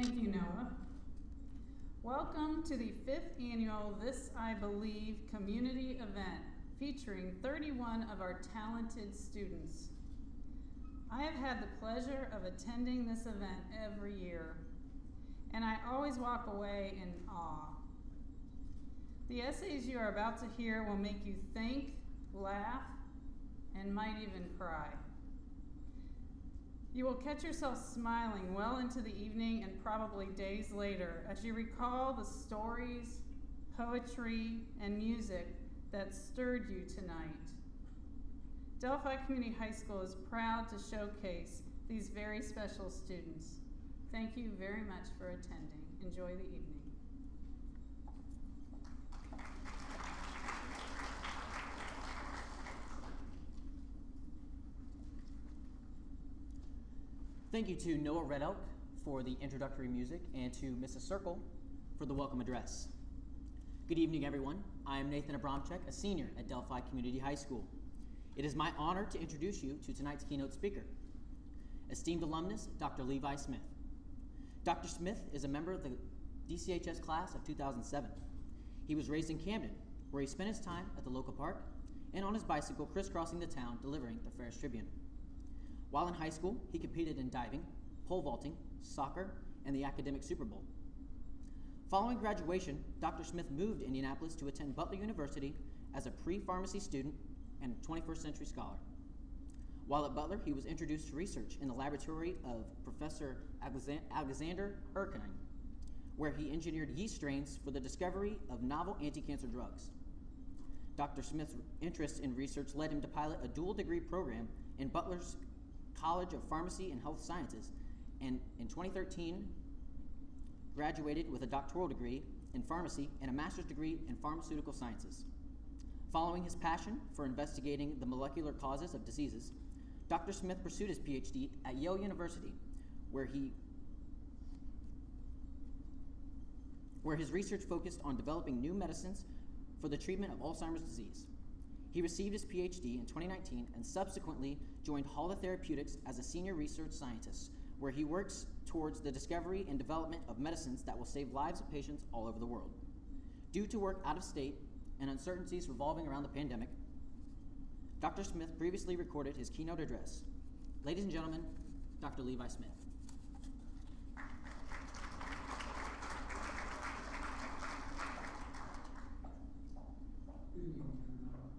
Thank you, Noah. Welcome to the 5th annual This I Believe community event featuring 31 of our talented students. I have had the pleasure of attending this event every year, and I always walk away in awe. The essays you are about to hear will make you think, laugh, and might even cry. You will catch yourself smiling well into the evening and probably days later as you recall the stories, poetry, and music that stirred you tonight. Delphi Community High School is proud to showcase these very special students. Thank you very much for attending. Enjoy the evening. Thank you to Noah Red Elk for the introductory music and to Mrs. Circle for the welcome address. Good evening, everyone. I am Nathan Abramchek, a senior at Delphi Community High School. It is my honor to introduce you to tonight's keynote speaker, esteemed alumnus, Dr. Levi Smith. Dr. Smith is a member of the DCHS class of 2007. He was raised in Camden, where he spent his time at the local park and on his bicycle crisscrossing the town delivering the Ferris Tribune. While in high school, he competed in diving, pole vaulting, soccer, and the academic Super Bowl. Following graduation, Dr. Smith moved to Indianapolis to attend Butler University as a pre-pharmacy student and 21st century scholar. While at Butler, he was introduced to research in the laboratory of Professor Alexander Erskine, where he engineered yeast strains for the discovery of novel anti-cancer drugs. Dr. Smith's interest in research led him to pilot a dual degree program in Butler's College of Pharmacy and Health Sciences, and in 2013 graduated with a doctoral degree in pharmacy and a master's degree in pharmaceutical sciences. Following his passion for investigating the molecular causes of diseases, Dr. Smith pursued his PhD at Yale University, where his research focused on developing new medicines for the treatment of Alzheimer's disease. He received his PhD in 2019 and subsequently joined Halla Therapeutics as a senior research scientist, where he works towards the discovery and development of medicines that will save lives of patients all over the world. Due to work out of state and uncertainties revolving around the pandemic, Dr. Smith previously recorded his keynote address. Ladies and gentlemen, Dr. Levi Smith. Good evening, everyone.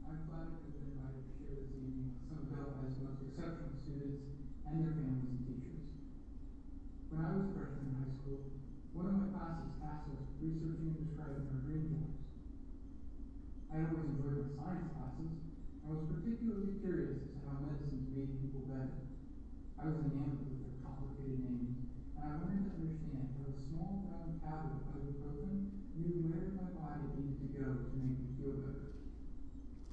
I'm flattered to have been invited to share this evening with some of Delphi's most exceptional students and their families and teachers. When I was a freshman in high school, one of my classes tasked us with researching and describing our dream jobs. I always enjoyed my science classes and was particularly curious as to how medicines made people better. I was enamored with their complicated names, and I wanted to understand how a small round tablet of ibuprofen knew where my body needed to go to make me feel better.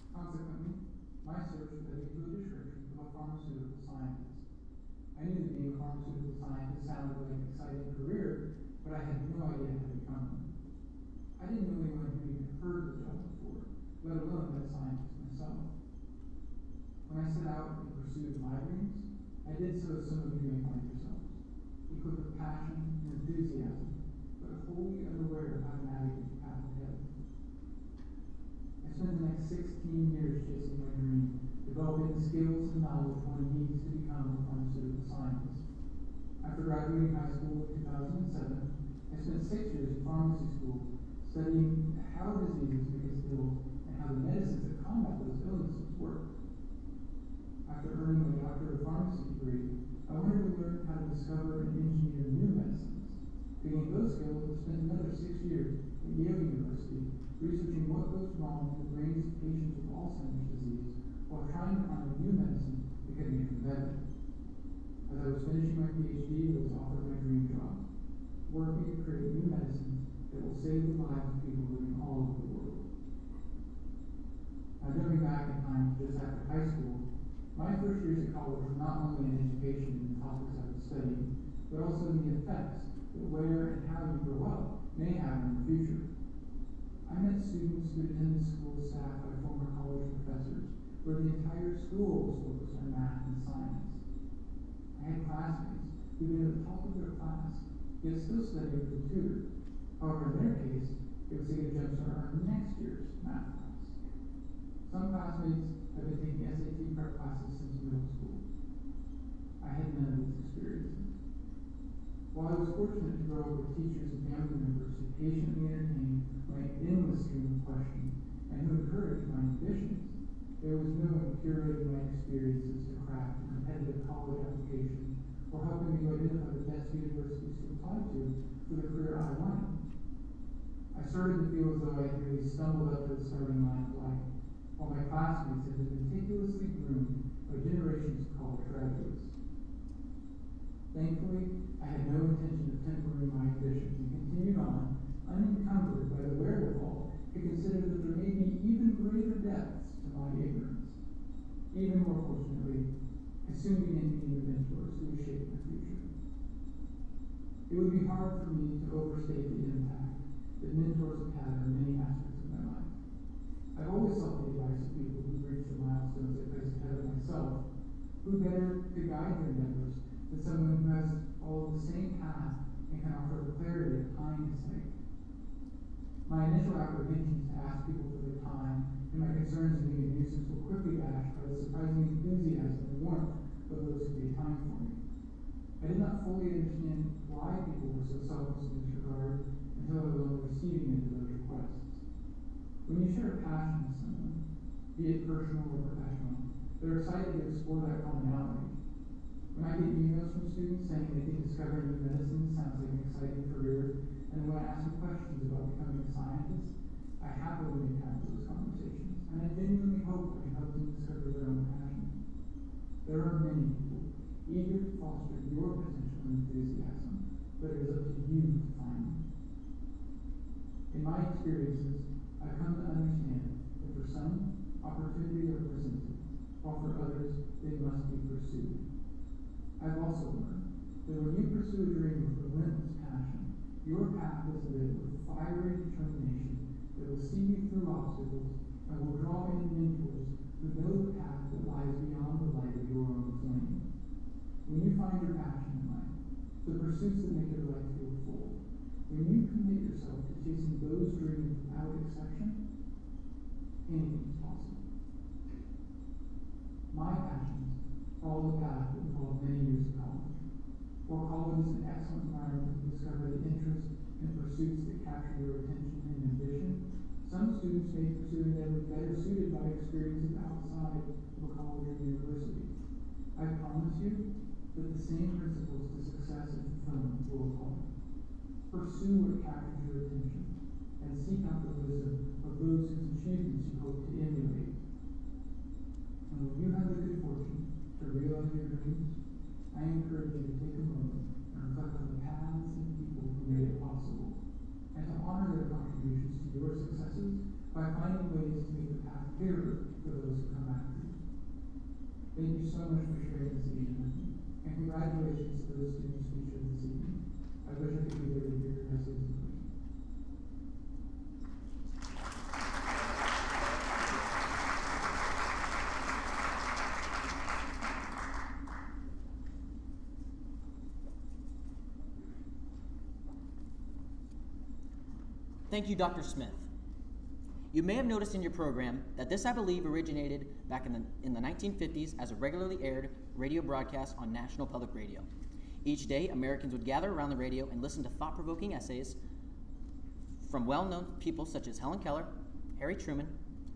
Consequently, my search led me to a description of a pharmaceutical scientist. I knew that being a pharmaceutical scientist sounded like an exciting career, but I had no idea how to become one. I didn't know anyone who even heard of the job before, let alone been a scientist myself. When I set out in pursuit of my dreams, I did so as some of you may find yourselves, equipped with passion and enthusiasm, but wholly unaware of how to navigate the path ahead. I spent the next 16 years chasing my dream, developing the skills and knowledge one needs to become a pharmaceutical scientist. After graduating high school in 2007, I spent 6 years in pharmacy school studying how diseases make us ill and how the medicines that combat those illnesses work. After earning my doctorate of pharmacy degree, I wanted to learn how to discover and engineer new medicines. To gain those skills, I spent another 6 years at Yale University researching what goes wrong with the brains of patients with Alzheimer's disease while trying to find a new medicine that could make them better. As I was finishing my PhD, I was offered my dream job, working to create new medicines that will save the lives of people living all over the world. Now, jumping back in time to just after high school, my first years at college were not only an education in the topics I was studying, but also in the effects that where and how you grow up may have in the future. I met students who attended schools staffed by former college professors, where the entire school was focused on math and science. I had classmates who were at the top of their class yet still studying with a tutor. However, in their case, it was to get a jump start on next year's math class. Some classmates have been taking SAT prep classes since middle school. I had none of these experiences. While I was fortunate to grow up with teachers and family members who patiently entertained my endless stream of questions and who encouraged my ambitions, there was no one curating my experiences to craft a competitive college application or helping me to identify the best universities to apply to for the career I wanted. I started to feel as though I had really stumbled up to the starting line of life, while my classmates had been meticulously groomed by generations of college graduates. Thankfully, I had no intention of tempering my ambitions and continued on, unencumbered by the wherewithal to consider that there may be even greater depths to my ignorance. Even more fortunately, I soon began meeting the mentors who would shape my future. It would be hard for me to overstate the impact that mentors have had on many aspects of my life. I've always sought the advice of people who've reached the milestones I placed ahead of myself, who better to guide their endeavors than someone who has followed the same path and can offer the clarity of hindsight. My initial apprehensions to ask people for their time and my concerns of being a nuisance were quickly dashed by the surprising enthusiasm and warmth of those who made time for me. I did not fully understand why people were so selfless in this regard until I was on the receiving end of those requests. When you share a passion with someone, be it personal or professional, they're excited to explore that commonality. When I get emails from students saying they think discovering new medicine sounds like an exciting career, and when I ask them questions about becoming a scientist, I happily make time for those conversations, and I genuinely hope I can help them discover their own passion. There are many people eager to foster your potential and enthusiasm, but it is up to you to find them. In my experiences, I've come to understand that for some, opportunities are presented, while for others, they must be pursued. I've also learned that when you pursue a dream with relentless passion, your path is lit with fiery determination that will see you through obstacles and will draw in mentors who know the path that lies beyond the light of your own flame. When you find your passion in life, the pursuits that make your life feel full, when you commit yourself to chasing those dreams without exception, anything is possible. My passions follow the path that involved many years of college. While college is an excellent environment to discover the interests and pursuits that capture your attention and ambition, some students may pursue endeavors better suited by experiences outside of a college or university. I promise you that the same principles to success and fulfillment will apply. Pursue what captures your attention and seek out the wisdom of those whose achievements you hope to emulate. And when you have the good fortune to realize your dreams, I encourage you to take a moment and reflect on the paths and people who made it possible, and to honor their contributions to your successes by finding ways to make the path clearer for those who come after you. Thank you so much for sharing this evening with me, and congratulations to those students featured this evening. I wish I could be there to hear your message in person. Thank you, Dr. Smith. You may have noticed in your program that this, I believe, originated back in the 1950s as a regularly aired radio broadcast on National Public Radio. Each day, Americans would gather around the radio and listen to thought-provoking essays from well-known people such as Helen Keller, Harry Truman,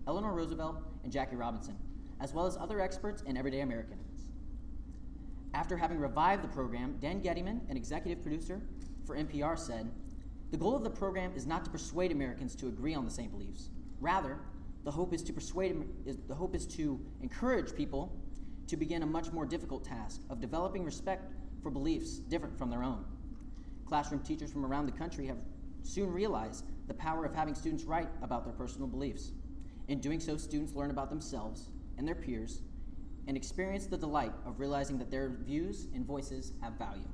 Eleanor Roosevelt, and Jackie Robinson, as well as other experts and everyday Americans. After having revived the program, Dan Gettyman, an executive producer for NPR, said, "The goal of the program is not to persuade Americans to agree on the same beliefs. Rather, the hope is to encourage people to begin a much more difficult task of developing respect for beliefs different from their own. Classroom teachers from around the country have soon realized the power of having students write about their personal beliefs. In doing so, students learn about themselves and their peers and experience the delight of realizing that their views and voices have value."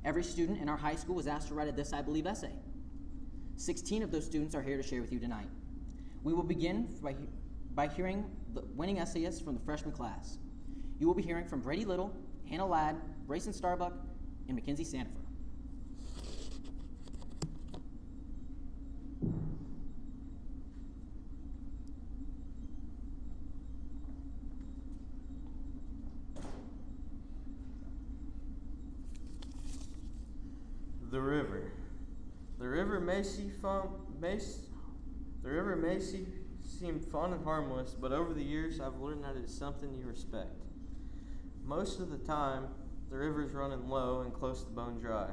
Every student in our high school was asked to write a This I Believe essay. 16 of those students are here to share with you tonight. We will begin by hearing the winning essayists from the freshman class. You will be hearing from Brady Little, Hannah Ladd, Brayson Starbuck, and Mackenzie Sandifer. The river. The river may seem fun and harmless, but over the years I've learned that it is something you respect. Most of the time, the river is running low and close to bone dry,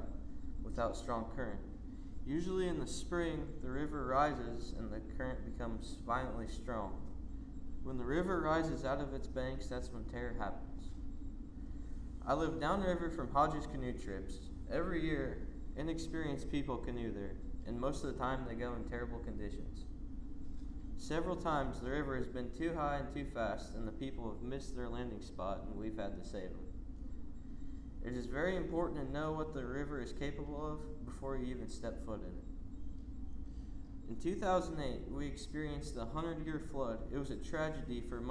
without strong current. Usually in the spring, the river rises and the current becomes violently strong. When the river rises out of its banks, that's when terror happens. I live downriver from Hodges canoe trips. Every year, inexperienced people canoe there, and most of the time they go in terrible conditions. Several times the river has been too high and too fast, and the people have missed their landing spot, and we've had to save them. It is very important to know what the river is capable of before you even step foot in it. In 2008, we experienced a 100-year flood. It was a tragedy for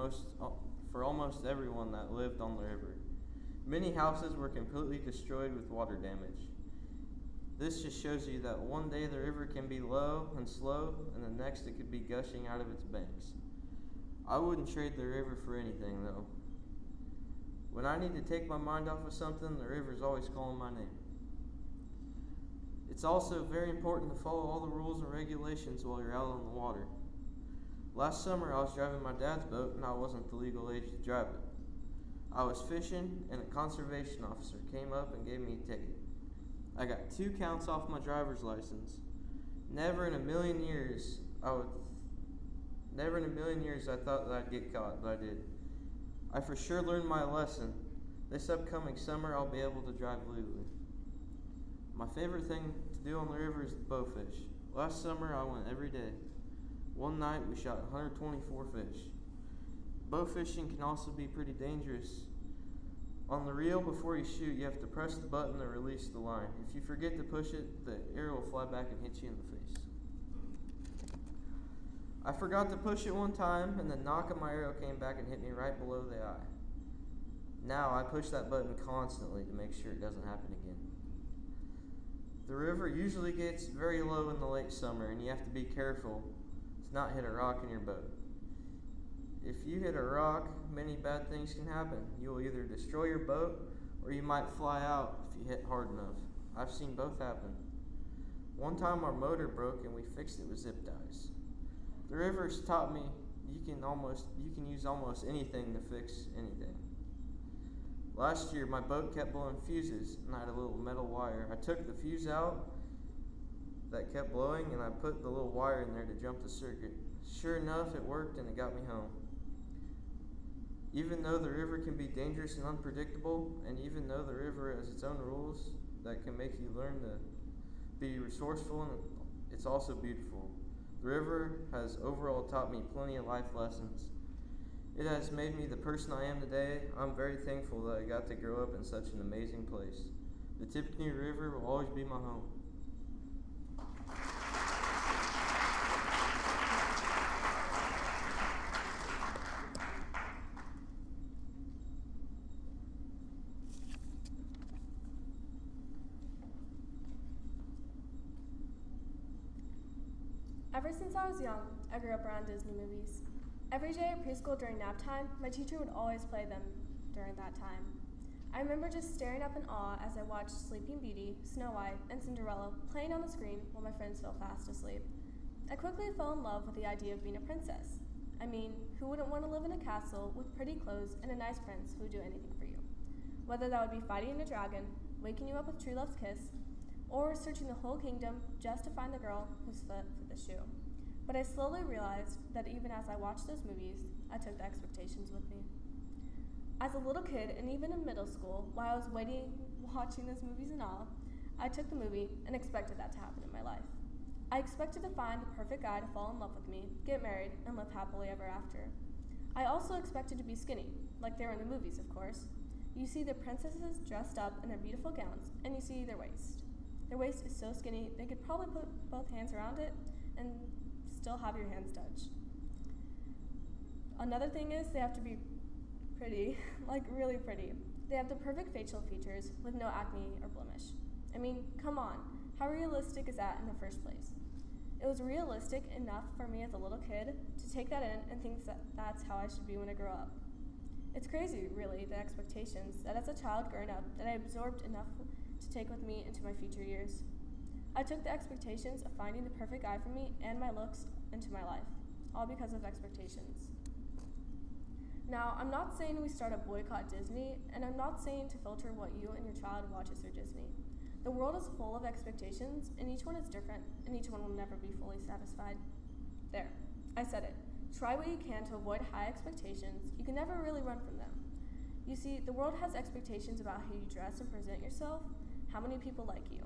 almost everyone that lived on the river. Many houses were completely destroyed with water damage. This just shows you that one day the river can be low and slow, and the next it could be gushing out of its banks. I wouldn't trade the river for anything, though. When I need to take my mind off of something, the river's always calling my name. It's also very important to follow all the rules and regulations while you're out on the water. Last summer, I was driving my dad's boat, and I wasn't the legal age to drive it. I was fishing, and a conservation officer came up and gave me a ticket. I got 2 counts off my driver's license. Never in a million years I thought that I'd get caught, but I did. I for sure learned my lesson. This upcoming summer, I'll be able to drive legally. My favorite thing to do on the river is bow fish. Last summer, I went every day. One night, we shot 124 fish. Bow fishing can also be pretty dangerous. On the reel, before you shoot, you have to press the button to release the line. If you forget to push it, the arrow will fly back and hit you in the face. I forgot to push it one time, and the knock of my arrow came back and hit me right below the eye. Now I push that button constantly to make sure it doesn't happen again. The river usually gets very low in the late summer, and you have to be careful to not hit a rock in your boat. If you hit a rock, many bad things can happen. You will either destroy your boat, or you might fly out if you hit hard enough. I've seen both happen. One time our motor broke and we fixed it with zip ties. The river's taught me you can use almost anything to fix anything. Last year, my boat kept blowing fuses, and I had a little metal wire. I took the fuse out that kept blowing, and I put the little wire in there to jump the circuit. Sure enough, it worked, and it got me home. Even though the river can be dangerous and unpredictable, and even though the river has its own rules that can make you learn to be resourceful, and it's also beautiful. The river has overall taught me plenty of life lessons. It has made me the person I am today. I'm very thankful that I got to grow up in such an amazing place. The Tippecanoe River will always be my home. Ever since I was young, I grew up around Disney movies. Every day at preschool during nap time, my teacher would always play them during that time. I remember just staring up in awe as I watched Sleeping Beauty, Snow White, and Cinderella playing on the screen while my friends fell fast asleep. I quickly fell in love with the idea of being a princess. I mean, who wouldn't want to live in a castle with pretty clothes and a nice prince who would do anything for you? Whether that would be fighting a dragon, waking you up with true love's kiss, or searching the whole kingdom just to find the girl whose foot fit the shoe. But I slowly realized that even as I watched those movies, I took the expectations with me. As a little kid, and even in middle school, while I was watching those movies and all, I took the movie and expected that to happen in my life. I expected to find the perfect guy to fall in love with me, get married, and live happily ever after. I also expected to be skinny, like they were in the movies, of course. You see the princesses dressed up in their beautiful gowns, and you see their waist. Their waist is so skinny, they could probably put both hands around it and still have your hands touch. Another thing is they have to be pretty, like really pretty. They have the perfect facial features with no acne or blemish. I mean, come on, how realistic is that in the first place? It was realistic enough for me as a little kid to take that in and think that that's how I should be when I grow up. It's crazy, really, the expectations that as a child growing up that I absorbed enough to take with me into my future years. I took the expectations of finding the perfect guy for me and my looks into my life, all because of expectations. Now, I'm not saying we start a boycott Disney, and I'm not saying to filter what you and your child watches through Disney. The world is full of expectations, and each one is different, and each one will never be fully satisfied. There, I said it. Try what you can to avoid high expectations. You can never really run from them. You see, the world has expectations about how you dress and present yourself, how many people like you,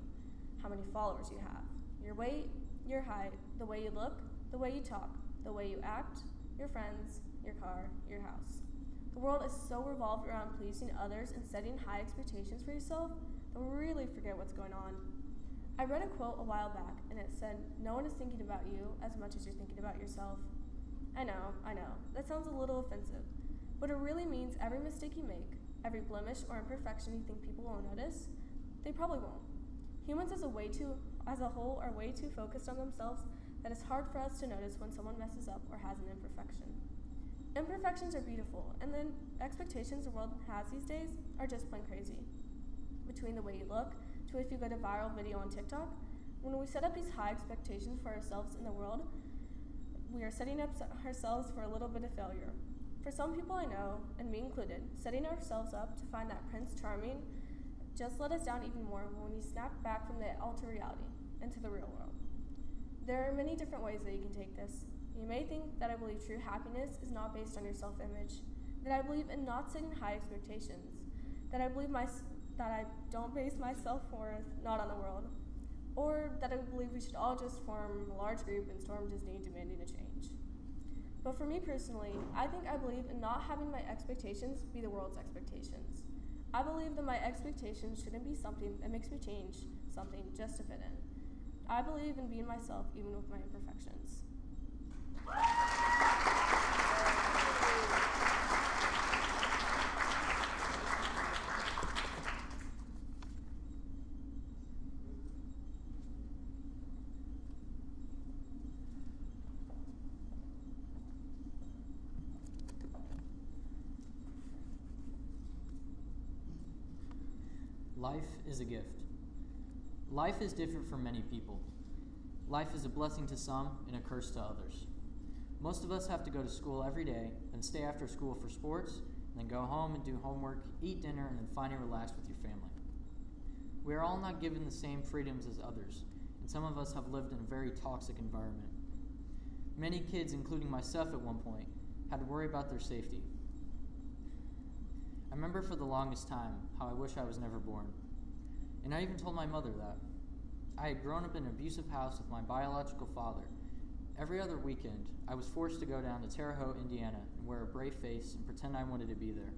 how many followers you have, your weight, your height, the way you look, the way you talk, the way you act, your friends, your car, your house. The world is so revolved around pleasing others and setting high expectations for yourself that we really forget what's going on. I read a quote a while back, and it said, "No one is thinking about you as much as you're thinking about yourself." I know, that sounds a little offensive, but it really means every mistake you make, every blemish or imperfection you think people won't notice, they probably won't. Humans as a whole are way too focused on themselves that it's hard for us to notice when someone messes up or has an imperfection. Imperfections are beautiful, and the expectations the world has these days are just plain crazy. Between the way you look, to if you get a viral video on TikTok, when we set up these high expectations for ourselves in the world, we are setting up ourselves for a little bit of failure. For some people I know, and me included, setting ourselves up to find that Prince Charming just let us down even more when we snap back from the altered reality into the real world. There are many different ways that you can take this. You may think that I believe true happiness is not based on your self-image, that I believe in not setting high expectations, that I don't base my self-worth not on the world, or that I believe we should all just form a large group and storm Disney demanding a change. But for me personally, I believe in not having my expectations be the world's expectations. I believe that my expectations shouldn't be something that makes me change something just to fit in. I believe in being myself even with my imperfections. Life is a gift. Life is different for many people. Life is a blessing to some and a curse to others. Most of us have to go to school every day, then stay after school for sports, then go home and do homework, eat dinner, and then finally relax with your family. We are all not given the same freedoms as others, and some of us have lived in a very toxic environment. Many kids, including myself at one point, had to worry about their safety. I remember for the longest time how I wish I was never born. And I even told my mother that. I had grown up in an abusive house with my biological father. Every other weekend, I was forced to go down to Terre Haute, Indiana, and wear a brave face and pretend I wanted to be there.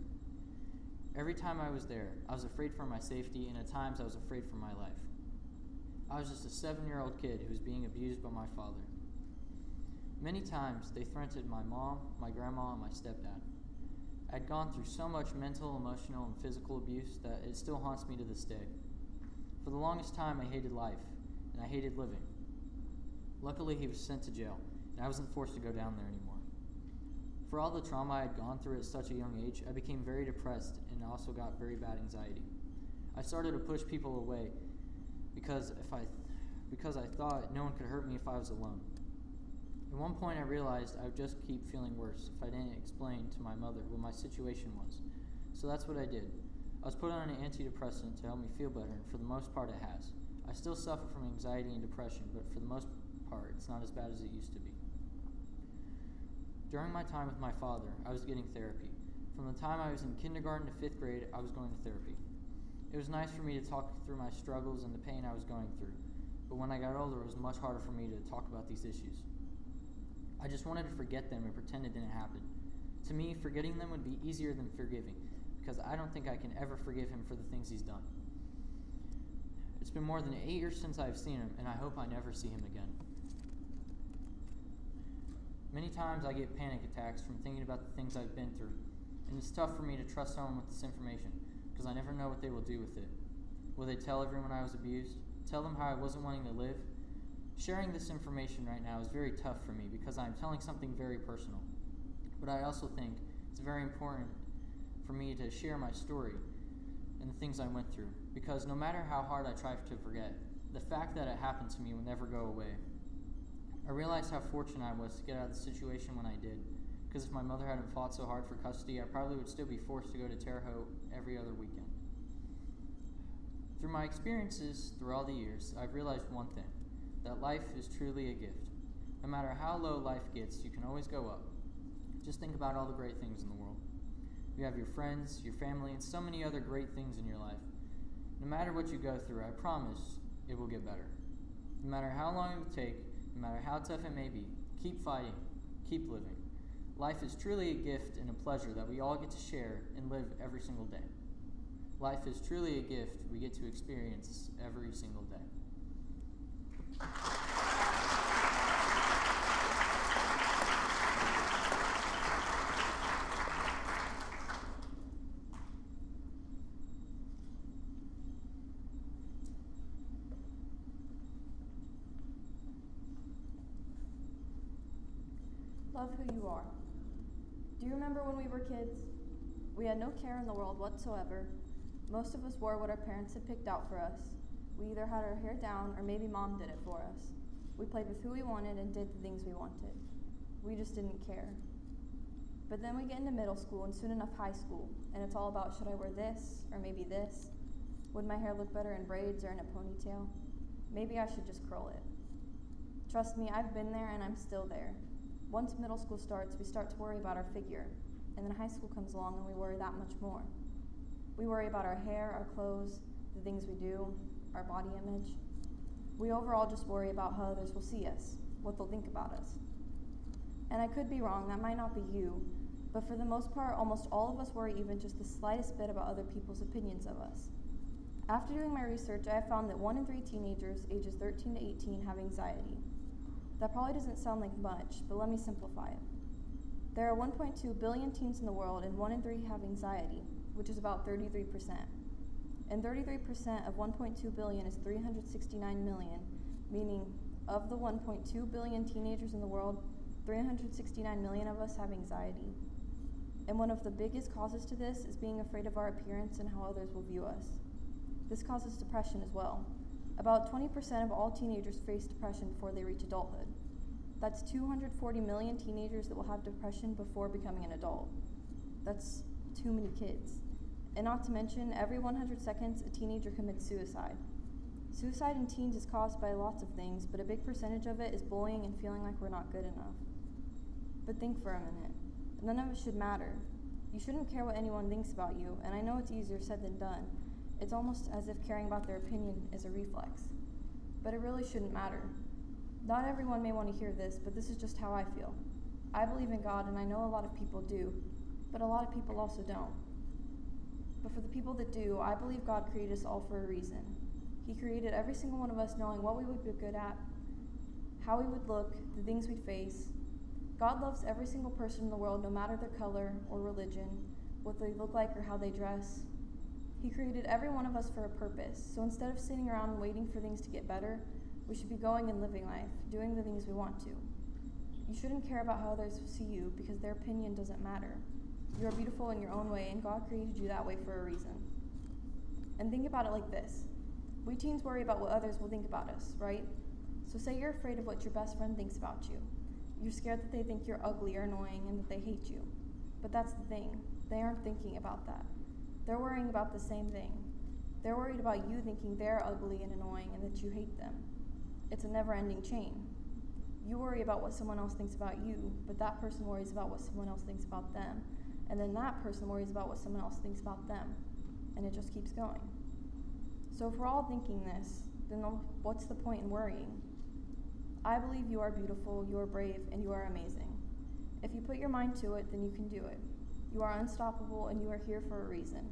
Every time I was there, I was afraid for my safety, and at times I was afraid for my life. I was just a 7-year-old kid who was being abused by my father. Many times, they threatened my mom, my grandma, and my stepdad. I'd gone through so much mental, emotional, and physical abuse that it still haunts me to this day. For the longest time, I hated life, and I hated living. Luckily, he was sent to jail, and I wasn't forced to go down there anymore. For all the trauma I had gone through at such a young age, I became very depressed and also got very bad anxiety. I started to push people away because I thought no one could hurt me if I was alone. At one point, I realized I would just keep feeling worse if I didn't explain to my mother what my situation was. So that's what I did. I was put on an antidepressant to help me feel better, and for the most part it has. I still suffer from anxiety and depression, but for the most part it's not as bad as it used to be. During my time with my father, I was getting therapy. From the time I was in kindergarten to 5th grade, I was going to therapy. It was nice for me to talk through my struggles and the pain I was going through, but when I got older it was much harder for me to talk about these issues. I just wanted to forget them and pretend it didn't happen. To me, forgetting them would be easier than forgiving, because I don't think I can ever forgive him for the things he's done. It's been more than 8 years since I've seen him, and I hope I never see him again. Many times I get panic attacks from thinking about the things I've been through, and it's tough for me to trust someone with this information, because I never know what they will do with it. Will they tell everyone I was abused? Tell them how I wasn't wanting to live? Sharing this information right now is very tough for me because I'm telling something very personal. But I also think it's very important for me to share my story and the things I went through, because no matter how hard I try to forget, the fact that it happened to me will never go away. I realized how fortunate I was to get out of the situation when I did, because if my mother hadn't fought so hard for custody, I probably would still be forced to go to Terre Haute every other weekend. Through my experiences through all the years, I've realized one thing, that life is truly a gift. No matter how low life gets, you can always go up. Just think about all the great things in the world. You have your friends, your family, and so many other great things in your life. No matter what you go through, I promise it will get better. No matter how long it will take, no matter how tough it may be, keep fighting, keep living. Life is truly a gift and a pleasure that we all get to share and live every single day. Life is truly a gift we get to experience every single day. Love who you are. Do you remember when we were kids? We had no care in the world whatsoever. Most of us wore what our parents had picked out for us. We either had our hair down or maybe mom did it for us. We played with who we wanted and did the things we wanted. We just didn't care. But then we get into middle school and soon enough high school, and it's all about, should I wear this or maybe this? Would my hair look better in braids or in a ponytail? Maybe I should just curl it. Trust me, I've been there and I'm still there. Once middle school starts, we start to worry about our figure, and then high school comes along and we worry that much more. We worry about our hair, our clothes, the things we do, our body image. We overall just worry about how others will see us, what they'll think about us. And I could be wrong, that might not be you, but for the most part, almost all of us worry even just the slightest bit about other people's opinions of us. After doing my research, I have found that 1 in 3 teenagers ages 13 to 18 have anxiety. That probably doesn't sound like much, but let me simplify it. There are 1.2 billion teens in the world, and 1 in 3 have anxiety, which is about 33%. And 33% of 1.2 billion is 369 million, meaning of the 1.2 billion teenagers in the world, 369 million of us have anxiety. And one of the biggest causes to this is being afraid of our appearance and how others will view us. This causes depression as well. About 20% of all teenagers face depression before they reach adulthood. That's 240 million teenagers that will have depression before becoming an adult. That's too many kids. And not to mention, every 100 seconds, a teenager commits suicide. Suicide in teens is caused by lots of things, but a big percentage of it is bullying and feeling like we're not good enough. But think for a minute. None of it should matter. You shouldn't care what anyone thinks about you, and I know it's easier said than done. It's almost as if caring about their opinion is a reflex. But it really shouldn't matter. Not everyone may want to hear this, but this is just how I feel. I believe in God, and I know a lot of people do, but a lot of people also don't. But for the people that do, I believe God created us all for a reason. He created every single one of us knowing what we would be good at, how we would look, the things we'd face. God loves every single person in the world, no matter their color or religion, what they look like or how they dress. He created every one of us for a purpose, so instead of sitting around and waiting for things to get better, we should be going and living life, doing the things we want to. You shouldn't care about how others see you, because their opinion doesn't matter. You are beautiful in your own way, and God created you that way for a reason. And think about it like this. We teens worry about what others will think about us, right? So say you're afraid of what your best friend thinks about you. You're scared that they think you're ugly or annoying and that they hate you. But that's the thing. They aren't thinking about that. They're worrying about the same thing. They're worried about you thinking they're ugly and annoying and that you hate them. It's a never-ending chain. You worry about what someone else thinks about you, but that person worries about what someone else thinks about them. And then that person worries about what someone else thinks about them. And it just keeps going. So if we're all thinking this, then what's the point in worrying? I believe you are beautiful, you are brave, and you are amazing. If you put your mind to it, then you can do it. You are unstoppable, and you are here for a reason.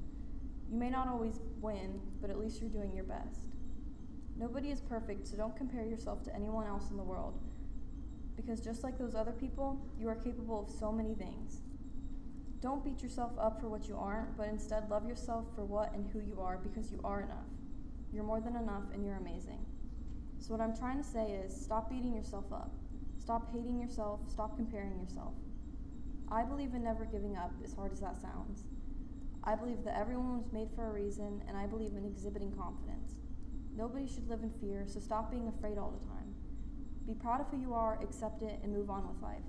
You may not always win, but at least you're doing your best. Nobody is perfect, so don't compare yourself to anyone else in the world. Because just like those other people, you are capable of so many things. Don't beat yourself up for what you aren't, but instead love yourself for what and who you are, because you are enough. You're more than enough, and you're amazing. So what I'm trying to say is, stop beating yourself up. Stop hating yourself, stop comparing yourself. I believe in never giving up, as hard as that sounds. I believe that everyone was made for a reason, and I believe in exhibiting confidence. Nobody should live in fear, so stop being afraid all the time. Be proud of who you are, accept it, and move on with life.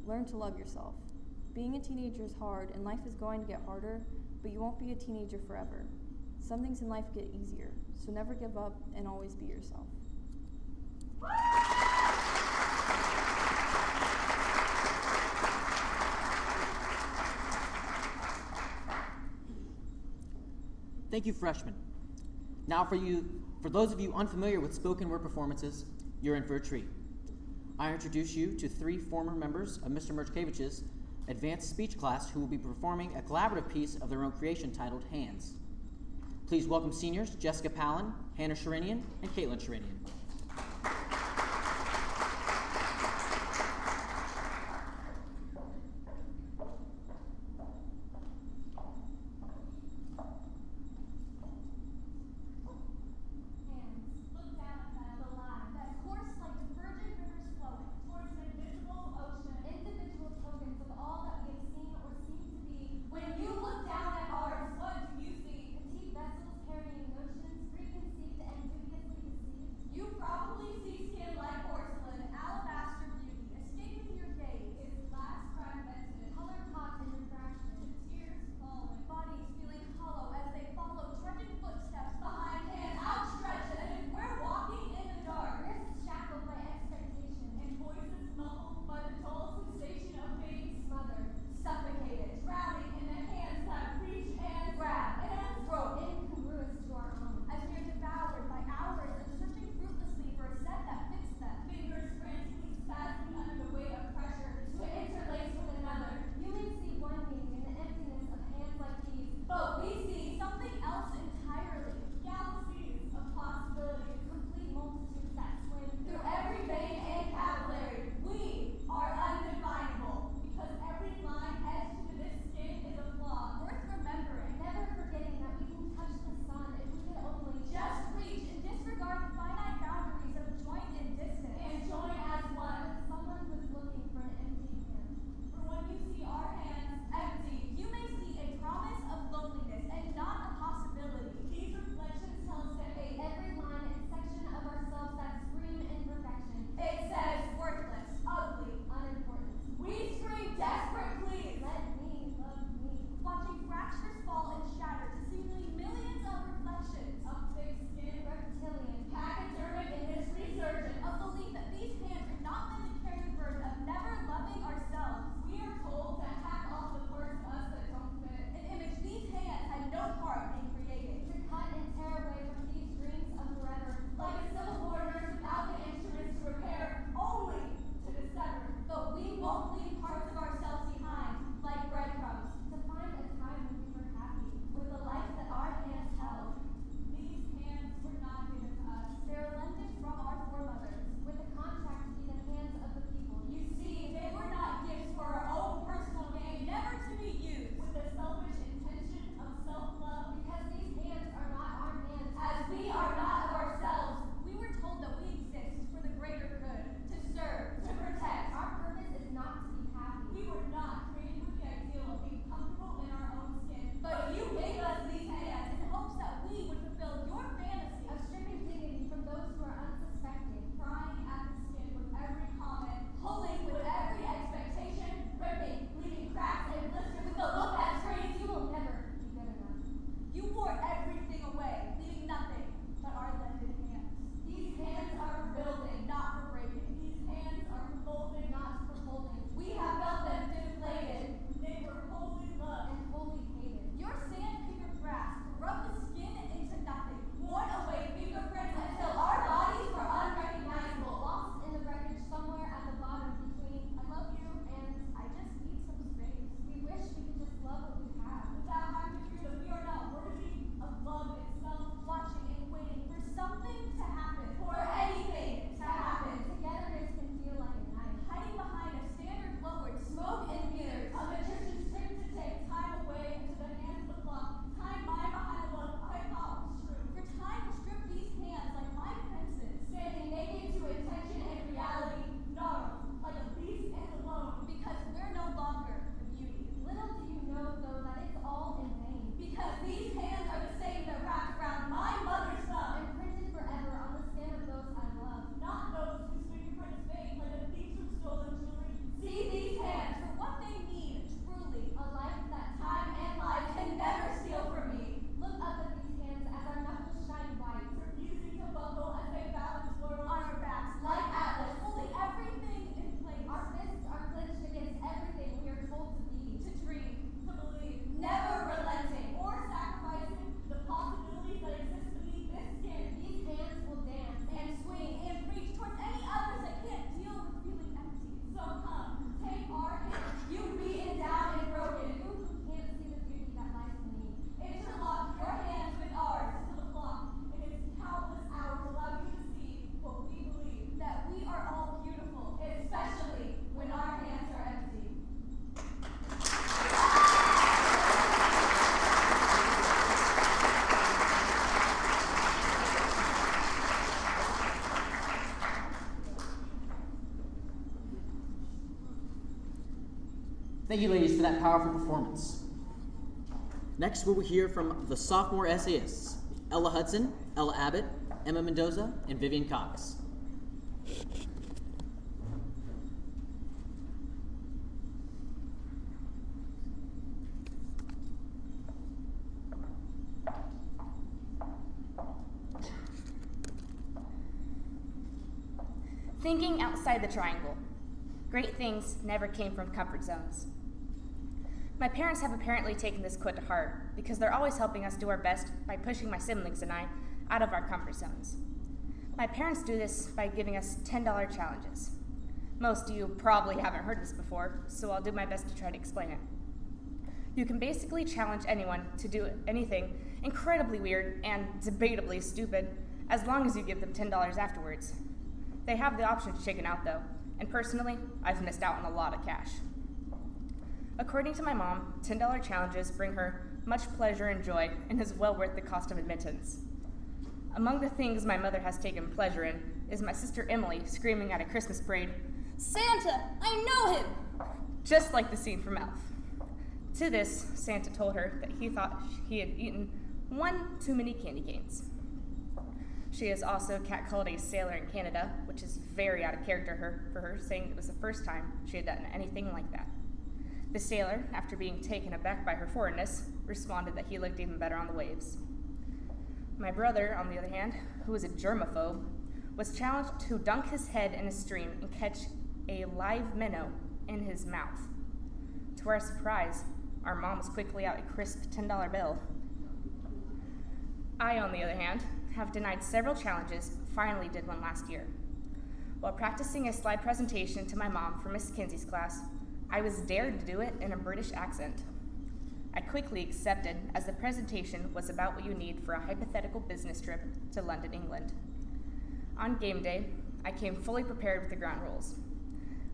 Learn to love yourself. Being a teenager is hard, and life is going to get harder, but you won't be a teenager forever. Some things in life get easier, so never give up and always be yourself. Thank you, freshmen. Now for those of you unfamiliar with spoken word performances, you're in for a treat. I introduce you to 3 former members of Mr. Merchkevich's advanced speech class who will be performing a collaborative piece of their own creation titled Hands. Please welcome seniors Jessica Palin, Hannah Sharinian, and Caitlin Sharinian. You Thank you, ladies, for that powerful performance. Next, we will hear from the sophomore essayists, Ella Hudson, Ella Abbott, Emma Mendoza, and Vivian Cox. Thinking outside the triangle. Great things never came from comfort zones. My parents have apparently taken this quote to heart because they're always helping us do our best by pushing my siblings and I out of our comfort zones. My parents do this by giving us $10 challenges. Most of you probably haven't heard this before, so I'll do my best to try to explain it. You can basically challenge anyone to do anything incredibly weird and debatably stupid as long as you give them $10 afterwards. They have the option to chicken out though, and personally, I've missed out on a lot of cash. According to my mom, $10 challenges bring her much pleasure and joy and is well worth the cost of admittance. Among the things my mother has taken pleasure in is my sister Emily screaming at a Christmas parade, "Santa, I know him!" just like the scene from Elf. To this, Santa told her that he thought he had eaten one too many candy canes. She is also catcalled a sailor in Canada, which is very out of character for her, saying it was the first time she had done anything like that. The sailor, after being taken aback by her foreignness, responded that he looked even better on the waves. My brother, on the other hand, who was a germaphobe, was challenged to dunk his head in a stream and catch a live minnow in his mouth. To our surprise, our moms quickly out a crisp $10 bill. I, on the other hand, have denied several challenges, but finally did one last year. While practicing a slide presentation to my mom for Miss Kinsey's class, I was dared to do it in a British accent. I quickly accepted, as the presentation was about what you need for a hypothetical business trip to London, England. On game day, I came fully prepared with the ground rules.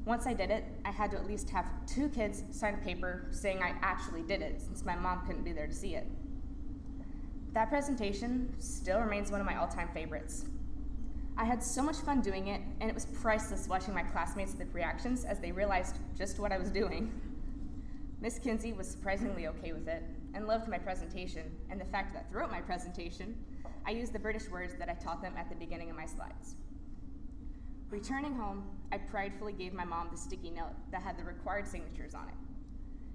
Once I did it, I had to at least have 2 kids sign a paper saying I actually did it, since my mom couldn't be there to see it. That presentation still remains one of my all-time favorites. I had so much fun doing it, and it was priceless watching my classmates' reactions as they realized just what I was doing. Miss Kinsey was surprisingly okay with it, and loved my presentation, and the fact that throughout my presentation, I used the British words that I taught them at the beginning of my slides. Returning home, I pridefully gave my mom the sticky note that had the required signatures on it.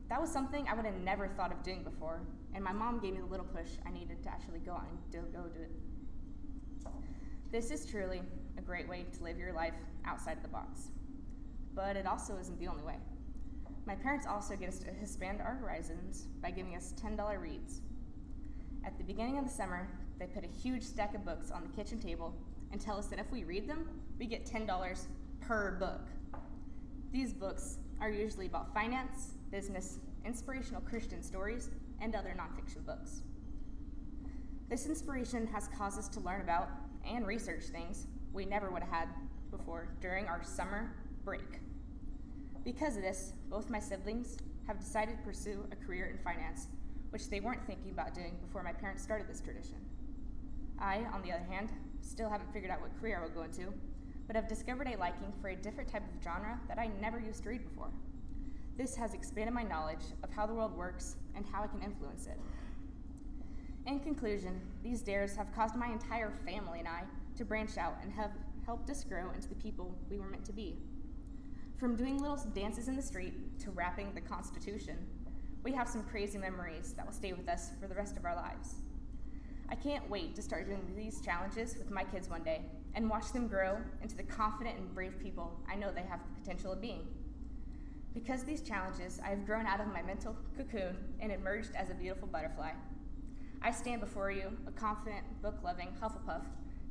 That was something I would have never thought of doing before, and my mom gave me the little push I needed to actually go do it. This is truly a great way to live your life outside of the box. But it also isn't the only way. My parents also get us to expand our horizons by giving us $10 reads. At the beginning of the summer, they put a huge stack of books on the kitchen table and tell us that if we read them, we get $10 per book. These books are usually about finance, business, inspirational Christian stories, and other nonfiction books. This inspiration has caused us to learn about and research things we never would have had before during our summer break. Because of this, both my siblings have decided to pursue a career in finance, which they weren't thinking about doing before my parents started this tradition. I, on the other hand, still haven't figured out what career I will go into, but have discovered a liking for a different type of genre that I never used to read before. This has expanded my knowledge of how the world works and how I can influence it. In conclusion, these dares have caused my entire family and I to branch out and have helped us grow into the people we were meant to be. From doing little dances in the street to rapping the Constitution, we have some crazy memories that will stay with us for the rest of our lives. I can't wait to start doing these challenges with my kids one day and watch them grow into the confident and brave people I know they have the potential of being. Because of these challenges, I have grown out of my mental cocoon and emerged as a beautiful butterfly. I stand before you, a confident, book-loving Hufflepuff,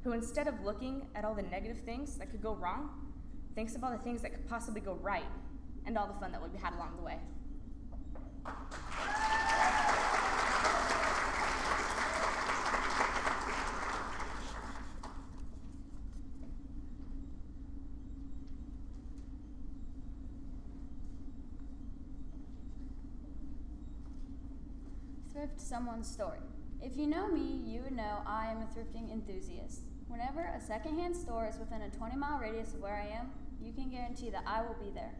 who instead of looking at all the negative things that could go wrong, thinks of all the things that could possibly go right, and all the fun that will be had along the way. Thrift someone's story. If you know me, you would know I am a thrifting enthusiast. Whenever a secondhand store is within a 20-mile radius of where I am, you can guarantee that I will be there.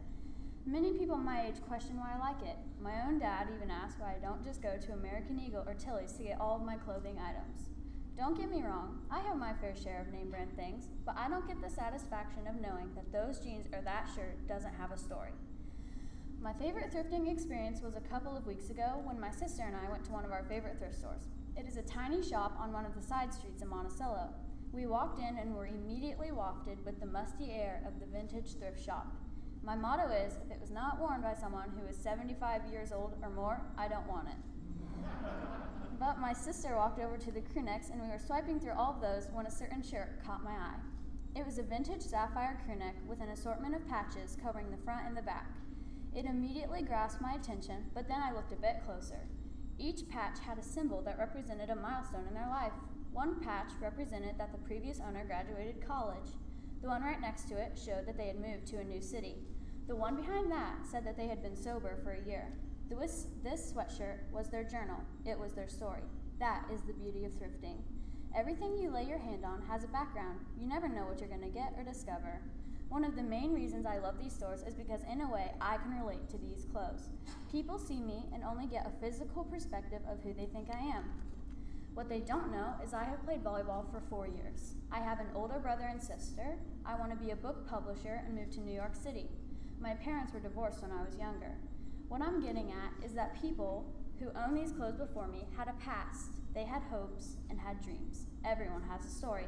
Many people my age question why I like it. My own dad even asked why I don't just go to American Eagle or Tilly's to get all of my clothing items. Don't get me wrong, I have my fair share of name brand things, but I don't get the satisfaction of knowing that those jeans or that shirt doesn't have a story. My favorite thrifting experience was a couple of weeks ago when my sister and I went to one of our favorite thrift stores. It is a tiny shop on one of the side streets in Monticello. We walked in and were immediately wafted with the musty air of the vintage thrift shop. My motto is, if it was not worn by someone who is 75 years old or more, I don't want it. But my sister walked over to the crew necks and we were swiping through all of those when a certain shirt caught my eye. It was a vintage sapphire crew neck with an assortment of patches covering the front and the back. It immediately grasped my attention, but then I looked a bit closer. Each patch had a symbol that represented a milestone in their life. One patch represented that the previous owner graduated college. The one right next to it showed that they had moved to a new city. The one behind that said that they had been sober for a year. This sweatshirt was their journal. It was their story. That is the beauty of thrifting. Everything you lay your hand on has a background. You never know what you're going to get or discover. One of the main reasons I love these stores is because in a way I can relate to these clothes. People see me and only get a physical perspective of who they think I am. What they don't know is I have played volleyball for 4 years. I have an older brother and sister. I want to be a book publisher and move to New York City. My parents were divorced when I was younger. What I'm getting at is that people who own these clothes before me had a past. They had hopes and had dreams. Everyone has a story.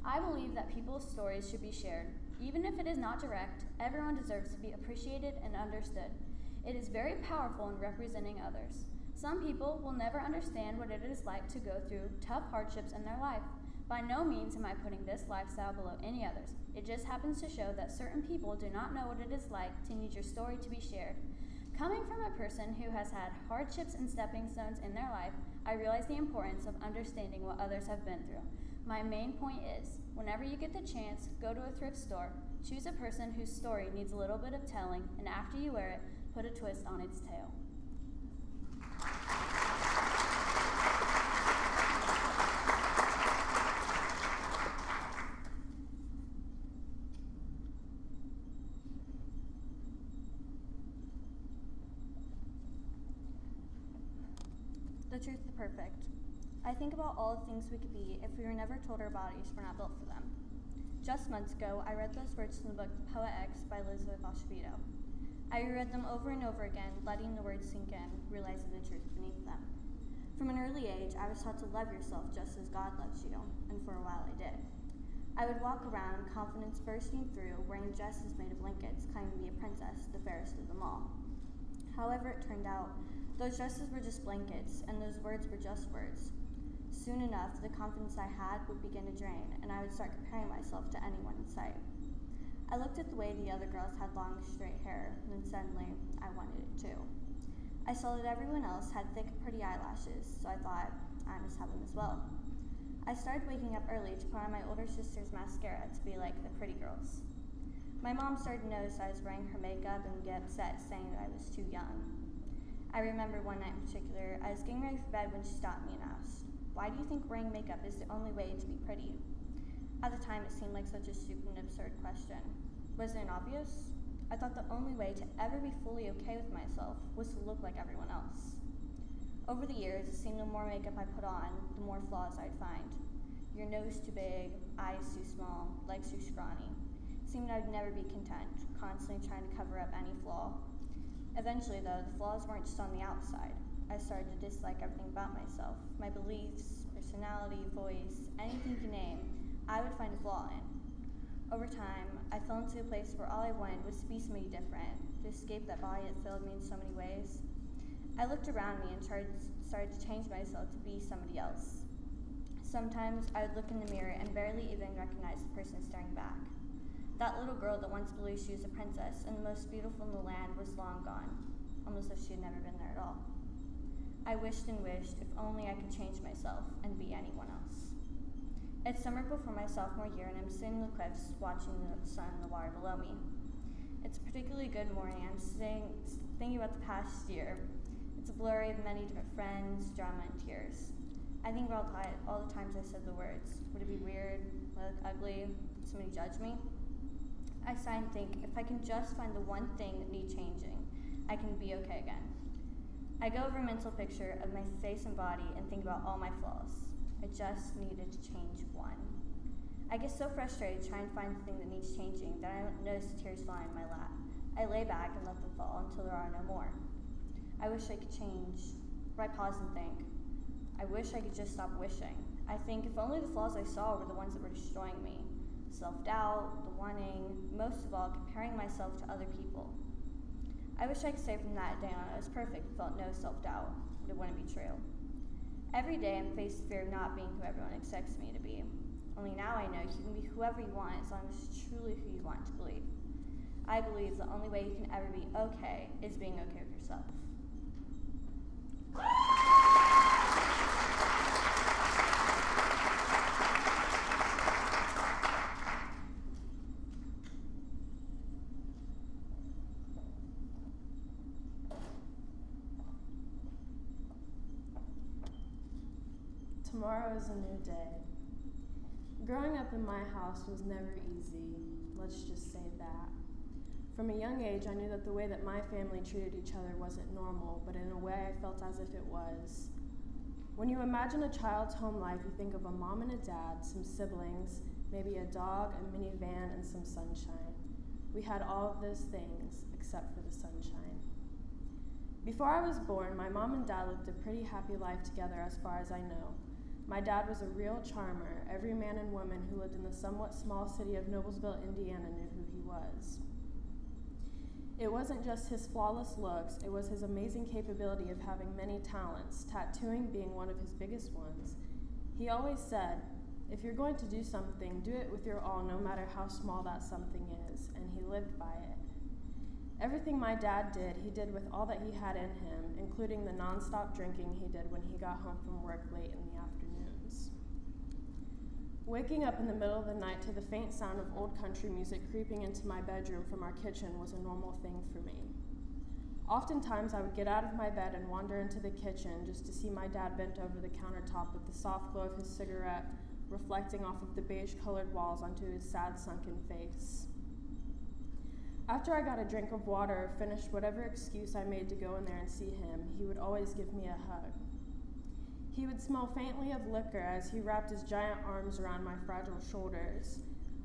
I believe that people's stories should be shared. Even if it is not direct, everyone deserves to be appreciated and understood. It is very powerful in representing others. Some people will never understand what it is like to go through tough hardships in their life. By no means am I putting this lifestyle below any others. It just happens to show that certain people do not know what it is like to need your story to be shared. Coming from a person who has had hardships and stepping stones in their life, I realize the importance of understanding what others have been through. My main point is, whenever you get the chance, go to a thrift store, choose a person whose story needs a little bit of telling, and after you wear it, put a twist on its tail. The truth, the perfect. I think about all the things we could be if we were never told our bodies were not built for them. Just months ago, I read those words from the book The Poet X by Elizabeth Acevedo. I reread them over and over again, letting the words sink in, realizing the truth beneath them. From an early age, I was taught to love yourself just as God loves you, and for a while I did. I would walk around, confidence bursting through, wearing dresses made of blankets, claiming to be a princess, the fairest of them all. However, it turned out, those dresses were just blankets, and those words were just words. Soon enough, the confidence I had would begin to drain, and I would start comparing myself to anyone in sight. I looked at the way the other girls had long, straight hair, and then suddenly, I wanted it too. I saw that everyone else had thick, pretty eyelashes, so I thought, I must have them as well. I started waking up early to put on my older sister's mascara to be like the pretty girls. My mom started to notice I was wearing her makeup and get upset, saying that I was too young. I remember one night in particular, I was getting ready for bed when she stopped me and asked, "Why do you think wearing makeup is the only way to be pretty?" At the time, it seemed like such a stupid and absurd question. Wasn't it obvious? I thought the only way to ever be fully okay with myself was to look like everyone else. Over the years, it seemed the more makeup I put on, the more flaws I'd find. Your nose too big, eyes too small, legs too scrawny. It seemed I'd never be content, constantly trying to cover up any flaw. Eventually, though, the flaws weren't just on the outside. I started to dislike everything about myself. My beliefs, personality, voice, anything you name, I would find a flaw in. Over time, I fell into a place where all I wanted was to be somebody different, to escape that body that failed me in so many ways. I looked around me and started to change myself to be somebody else. Sometimes I would look in the mirror and barely even recognize the person staring back. That little girl that once believed she was a princess and the most beautiful in the land was long gone, almost as if she had never been there at all. I wished and wished if only I could change myself and be anyone else. It's summer before my sophomore year and I'm sitting on the cliffs watching the sun and the water below me. It's a particularly good morning. I'm thinking about the past year. It's a blurry of many different friends, drama, and tears. I think about all the times I said the words. Would it be weird? Would I look ugly? Would somebody judge me? I sigh and think, if I can just find the one thing that needs changing, I can be okay again. I go over a mental picture of my face and body and think about all my flaws. I just needed to change one. I get so frustrated trying to find the thing that needs changing that I don't notice the tears falling in my lap. I lay back and let them fall until there are no more. I wish I could change, but I pause and think. I wish I could just stop wishing. I think if only the flaws I saw were the ones that were destroying me. Self-doubt, the wanting, most of all, comparing myself to other people. I wish I could say from that day on I was perfect and felt no self-doubt, but it wouldn't be true. Every day I'm faced with fear of not being who everyone expects me to be. Only now I know you can be whoever you want as long as it's truly who you want to believe. I believe the only way you can ever be okay is being okay with yourself. Tomorrow is a new day. Growing up in my house was never easy, let's just say that. From a young age, I knew that the way that my family treated each other wasn't normal, but in a way I felt as if it was. When you imagine a child's home life, you think of a mom and a dad, some siblings, maybe a dog, a minivan, and some sunshine. We had all of those things, except for the sunshine. Before I was born, my mom and dad lived a pretty happy life together as far as I know. My dad was a real charmer. Every man and woman who lived in the somewhat small city of Noblesville, Indiana knew who he was. It wasn't just his flawless looks, it was his amazing capability of having many talents, tattooing being one of his biggest ones. He always said, if you're going to do something, do it with your all, no matter how small that something is, and he lived by it. Everything my dad did, he did with all that he had in him, including the nonstop drinking he did when he got home from work late in the afternoons. Waking up in the middle of the night to the faint sound of old country music creeping into my bedroom from our kitchen was a normal thing for me. Oftentimes I would get out of my bed and wander into the kitchen just to see my dad bent over the countertop with the soft glow of his cigarette reflecting off of the beige-colored walls onto his sad, sunken face. After I got a drink of water or finished whatever excuse I made to go in there and see him, he would always give me a hug. He would smell faintly of liquor as he wrapped his giant arms around my fragile shoulders.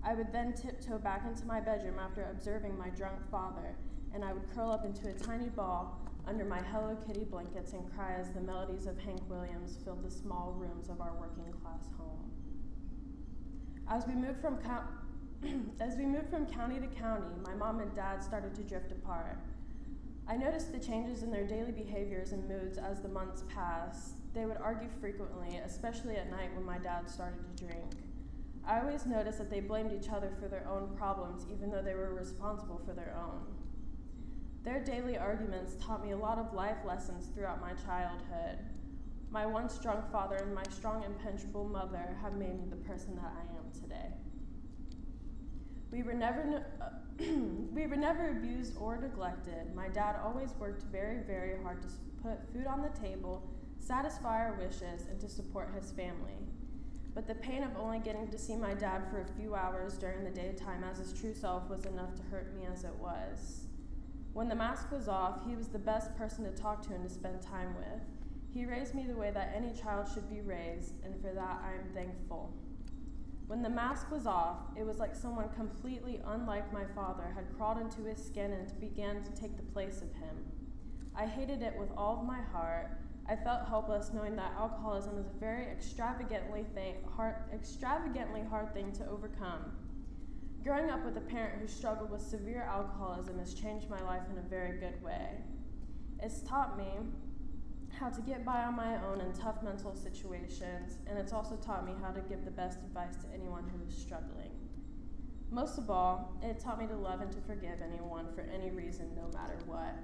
I would then tiptoe back into my bedroom after observing my drunk father, and I would curl up into a tiny ball under my Hello Kitty blankets and cry as the melodies of Hank Williams filled the small rooms of our working-class home. As we moved from county to county, my mom and dad started to drift apart. I noticed the changes in their daily behaviors and moods as the months passed. They would argue frequently, especially at night when my dad started to drink. I always noticed that they blamed each other for their own problems, even though they were responsible for their own. Their daily arguments taught me a lot of life lessons throughout my childhood. My once drunk father and my strong, impenetrable mother have made me the person that I am today. We were never abused or neglected. My dad always worked very, very hard to put food on the table, satisfy our wishes, and to support his family. But the pain of only getting to see my dad for a few hours during the daytime as his true self was enough to hurt me as it was. When the mask was off, he was the best person to talk to and to spend time with. He raised me the way that any child should be raised, and for that I am thankful. When the mask was off, it was like someone completely unlike my father had crawled into his skin and began to take the place of him. I hated it with all of my heart. I felt helpless knowing that alcoholism is a very extravagantly hard thing to overcome. Growing up with a parent who struggled with severe alcoholism has changed my life in a very good way. It's taught me how to get by on my own in tough mental situations, and it's also taught me how to give the best advice to anyone who is struggling. Most of all, it taught me to love and to forgive anyone for any reason, no matter what.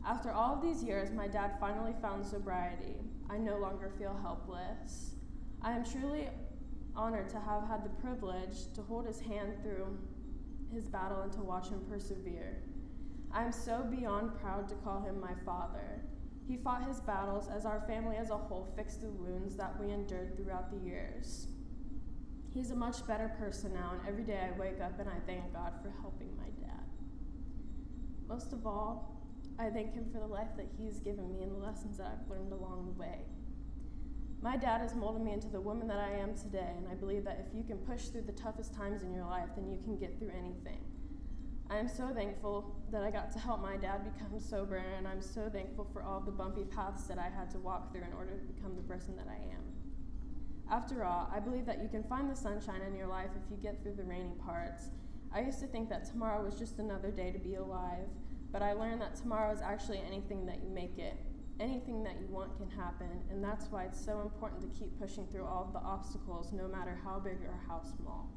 After all of these years, my dad finally found sobriety. I no longer feel helpless. I am truly honored to have had the privilege to hold his hand through his battle and to watch him persevere. I am so beyond proud to call him my father. He fought his battles as our family as a whole fixed the wounds that we endured throughout the years. He's a much better person now, and every day I wake up and I thank God for helping my dad. Most of all, I thank him for the life that he's given me and the lessons that I've learned along the way. My dad has molded me into the woman that I am today, and I believe that if you can push through the toughest times in your life, then you can get through anything. I am so thankful that I got to help my dad become sober, and I'm so thankful for all the bumpy paths that I had to walk through in order to become the person that I am. After all, I believe that you can find the sunshine in your life if you get through the rainy parts. I used to think that tomorrow was just another day to be alive, but I learned that tomorrow is actually anything that you make it. Anything that you want can happen, and that's why it's so important to keep pushing through all of the obstacles, no matter how big or how small.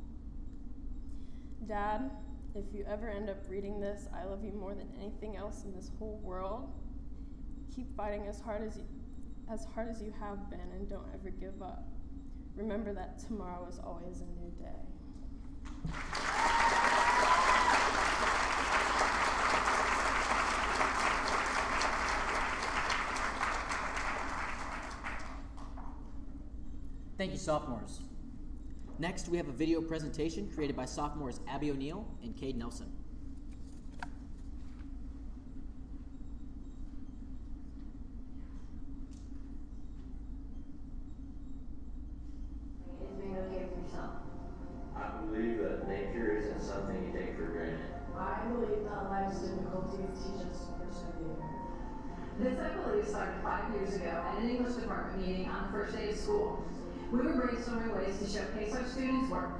Dad, if you ever end up reading this, I love you more than anything else in this whole world. Keep fighting as hard as you have been, and don't ever give up. Remember that tomorrow is always a new day. Thank you, sophomores. Next, we have a video presentation created by sophomores Abby O'Neill and Cade Nelson. Is being okay with yourself? I believe that nature isn't something you take for granted. I believe that life's difficulties teach us to persevere. This, I believe, started 5 years ago at an English department meeting on the first day of school. We were brainstorming ways to showcase our students' work.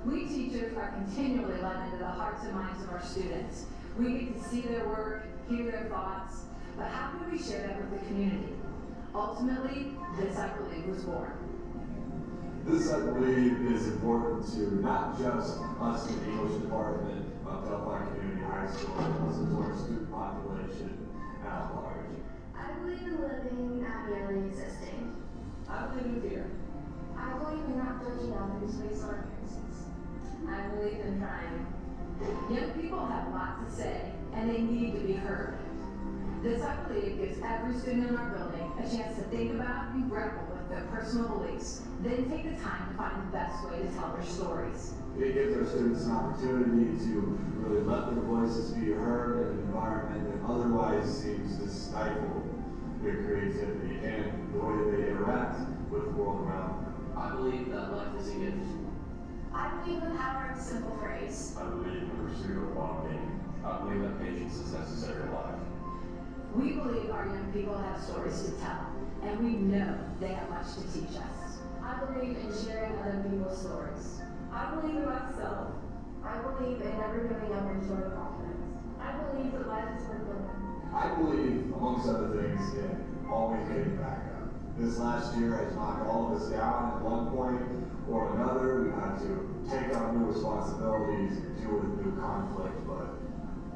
We teachers are continually let into the hearts and minds of our students. We get to see their work, hear their thoughts, but how can we share that with the community? Ultimately, this, I believe, was born. This, I believe, is important to not just us in the English department of Delphi Community High School, but also to our student population at large. I believe in living, not merely existing. I believe in fear. I believe in not judging others based on appearances. I believe in trying. Young people have a lot to say, and they need to be heard. This, I believe, gives every student in our building a chance to think about and grapple with their personal beliefs, then take the time to find the best way to tell their stories. It gives our students an opportunity to really let their voices be heard in an environment that otherwise seems to stifle their creativity and the way they interact with the world around them. I believe that life is a gift. I believe in the power of a simple phrase. I believe in the pursuit of well-being. I believe that patience is necessary in life. We believe our young people have stories to tell, and we know they have much to teach us. I believe in sharing other people's stories. I believe in myself. I believe in never giving up and showing confidence. I believe that life is worth living. I believe, amongst other things, in always getting back up. This last year has knocked all of us down at one point or another. We've had to take on new responsibilities and deal with new conflict, but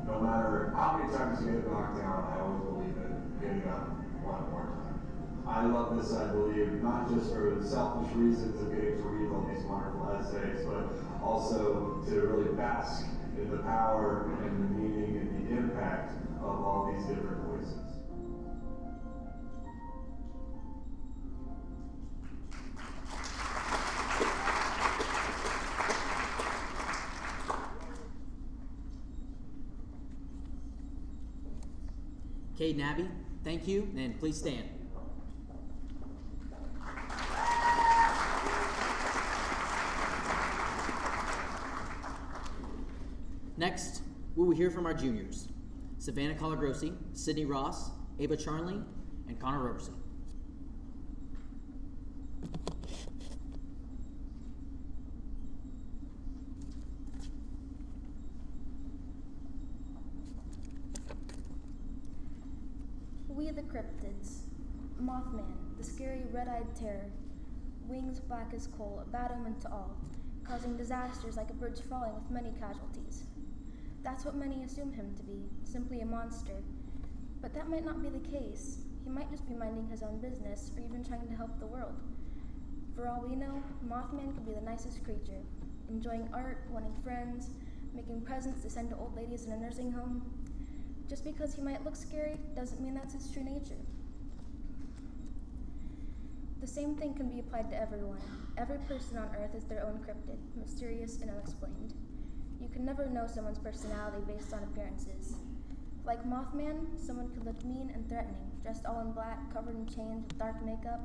no matter how many times you get knocked down, I always believe in getting up one more time. I love this, I believe, not just for the selfish reasons of getting to read all these wonderful essays, but also to really bask in the power and the meaning and the impact of all these different voices. Cade and Abby, thank you, and please stand. Next, we will hear from our juniors, Savannah Colagrossi, Sydney Ross, Ava Charnley, and Connor Roberson. We the cryptids, Mothman, the scary red-eyed terror, wings black as coal, a bad omen to all, causing disasters like a bridge falling with many casualties. That's what many assume him to be, simply a monster. But that might not be the case. He might just be minding his own business, or even trying to help the world. For all we know, Mothman could be the nicest creature, enjoying art, wanting friends, making presents to send to old ladies in a nursing home. Just because he might look scary doesn't mean that's his true nature. The same thing can be applied to everyone. Every person on Earth is their own cryptid, mysterious and unexplained. You can never know someone's personality based on appearances. Like Mothman, someone could look mean and threatening, dressed all in black, covered in chains with dark makeup,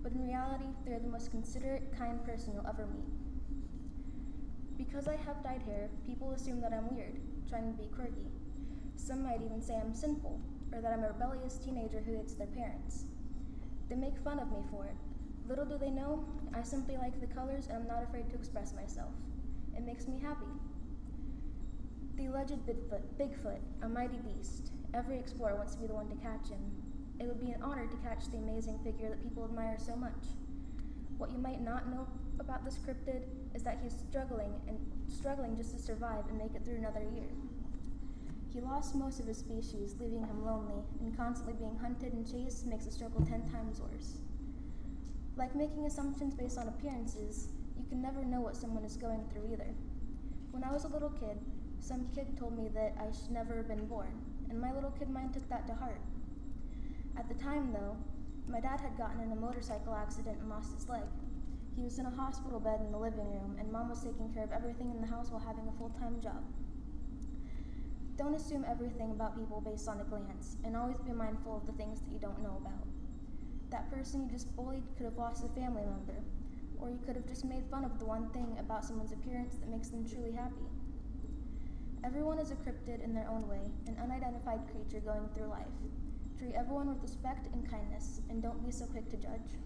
but in reality, they're the most considerate, kind person you'll ever meet. Because I have dyed hair, people assume that I'm weird, trying to be quirky. Some might even say I'm sinful, or that I'm a rebellious teenager who hates their parents. They make fun of me for it. Little do they know, I simply like the colors and I'm not afraid to express myself. It makes me happy. The alleged Bigfoot, a mighty beast. Every explorer wants to be the one to catch him. It would be an honor to catch the amazing figure that people admire so much. What you might not know about this cryptid is that he's struggling just to survive and make it through another year. He lost most of his species, leaving him lonely, and constantly being hunted and chased makes the struggle 10 times worse. Like making assumptions based on appearances, you can never know what someone is going through either. When I was a little kid, some kid told me that I should never have been born, and my little kid mind took that to heart. At the time, though, my dad had gotten in a motorcycle accident and lost his leg. He was in a hospital bed in the living room, and Mom was taking care of everything in the house while having a full-time job. Don't assume everything about people based on a glance, and always be mindful of the things that you don't know about. That person you just bullied could have lost a family member, or you could have just made fun of the one thing about someone's appearance that makes them truly happy. Everyone is a cryptid in their own way, an unidentified creature going through life. Treat everyone with respect and kindness, and don't be so quick to judge.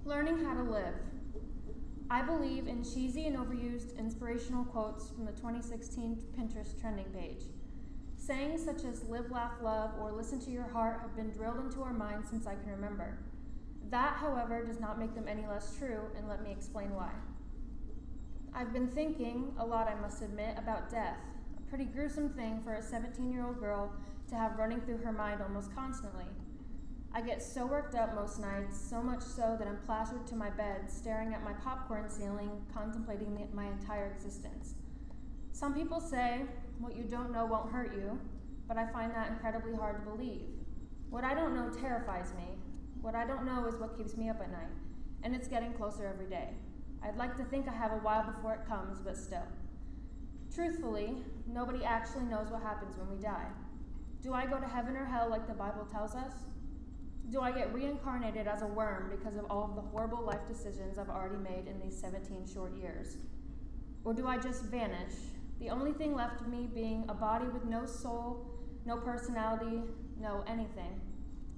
Learning how to live. I believe in cheesy and overused inspirational quotes from the 2016 Pinterest trending page. Sayings such as live, laugh, love, or listen to your heart have been drilled into our minds since I can remember. That, however, does not make them any less true, and let me explain why. I've been thinking a lot, I must admit, about death, a pretty gruesome thing for a 17-year-old girl to have running through her mind almost constantly. I get so worked up most nights, so much so that I'm plastered to my bed, staring at my popcorn ceiling, contemplating my entire existence. Some people say, what you don't know won't hurt you, but I find that incredibly hard to believe. What I don't know terrifies me. What I don't know is what keeps me up at night, and it's getting closer every day. I'd like to think I have a while before it comes, but still. Truthfully, nobody actually knows what happens when we die. Do I go to heaven or hell like the Bible tells us? Do I get reincarnated as a worm because of all of the horrible life decisions I've already made in these 17 short years? Or do I just vanish, the only thing left of me being a body with no soul, no personality, no anything?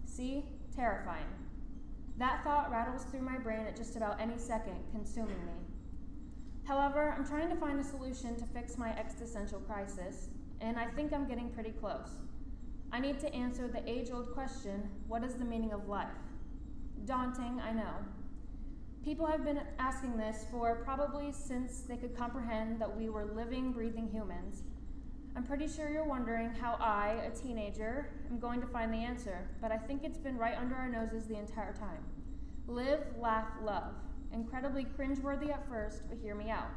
See? Terrifying. That thought rattles through my brain at just about any second, consuming me. However, I'm trying to find a solution to fix my existential crisis, and I think I'm getting pretty close. I need to answer the age-old question, what is the meaning of life? Daunting, I know. People have been asking this for probably since they could comprehend that we were living, breathing humans. I'm pretty sure you're wondering how I, a teenager, am going to find the answer, but I think it's been right under our noses the entire time. Live, laugh, love. Incredibly cringeworthy at first, but hear me out.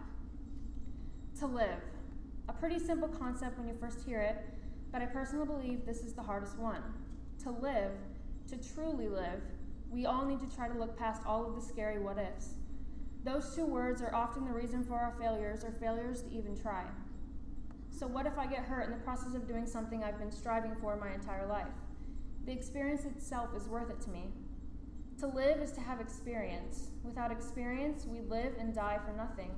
To live. A pretty simple concept when you first hear it, but I personally believe this is the hardest one. To live, to truly live, we all need to try to look past all of the scary what-ifs. Those two words are often the reason for our failures or failures to even try. So what if I get hurt in the process of doing something I've been striving for my entire life? The experience itself is worth it to me. To live is to have experience. Without experience, we live and die for nothing.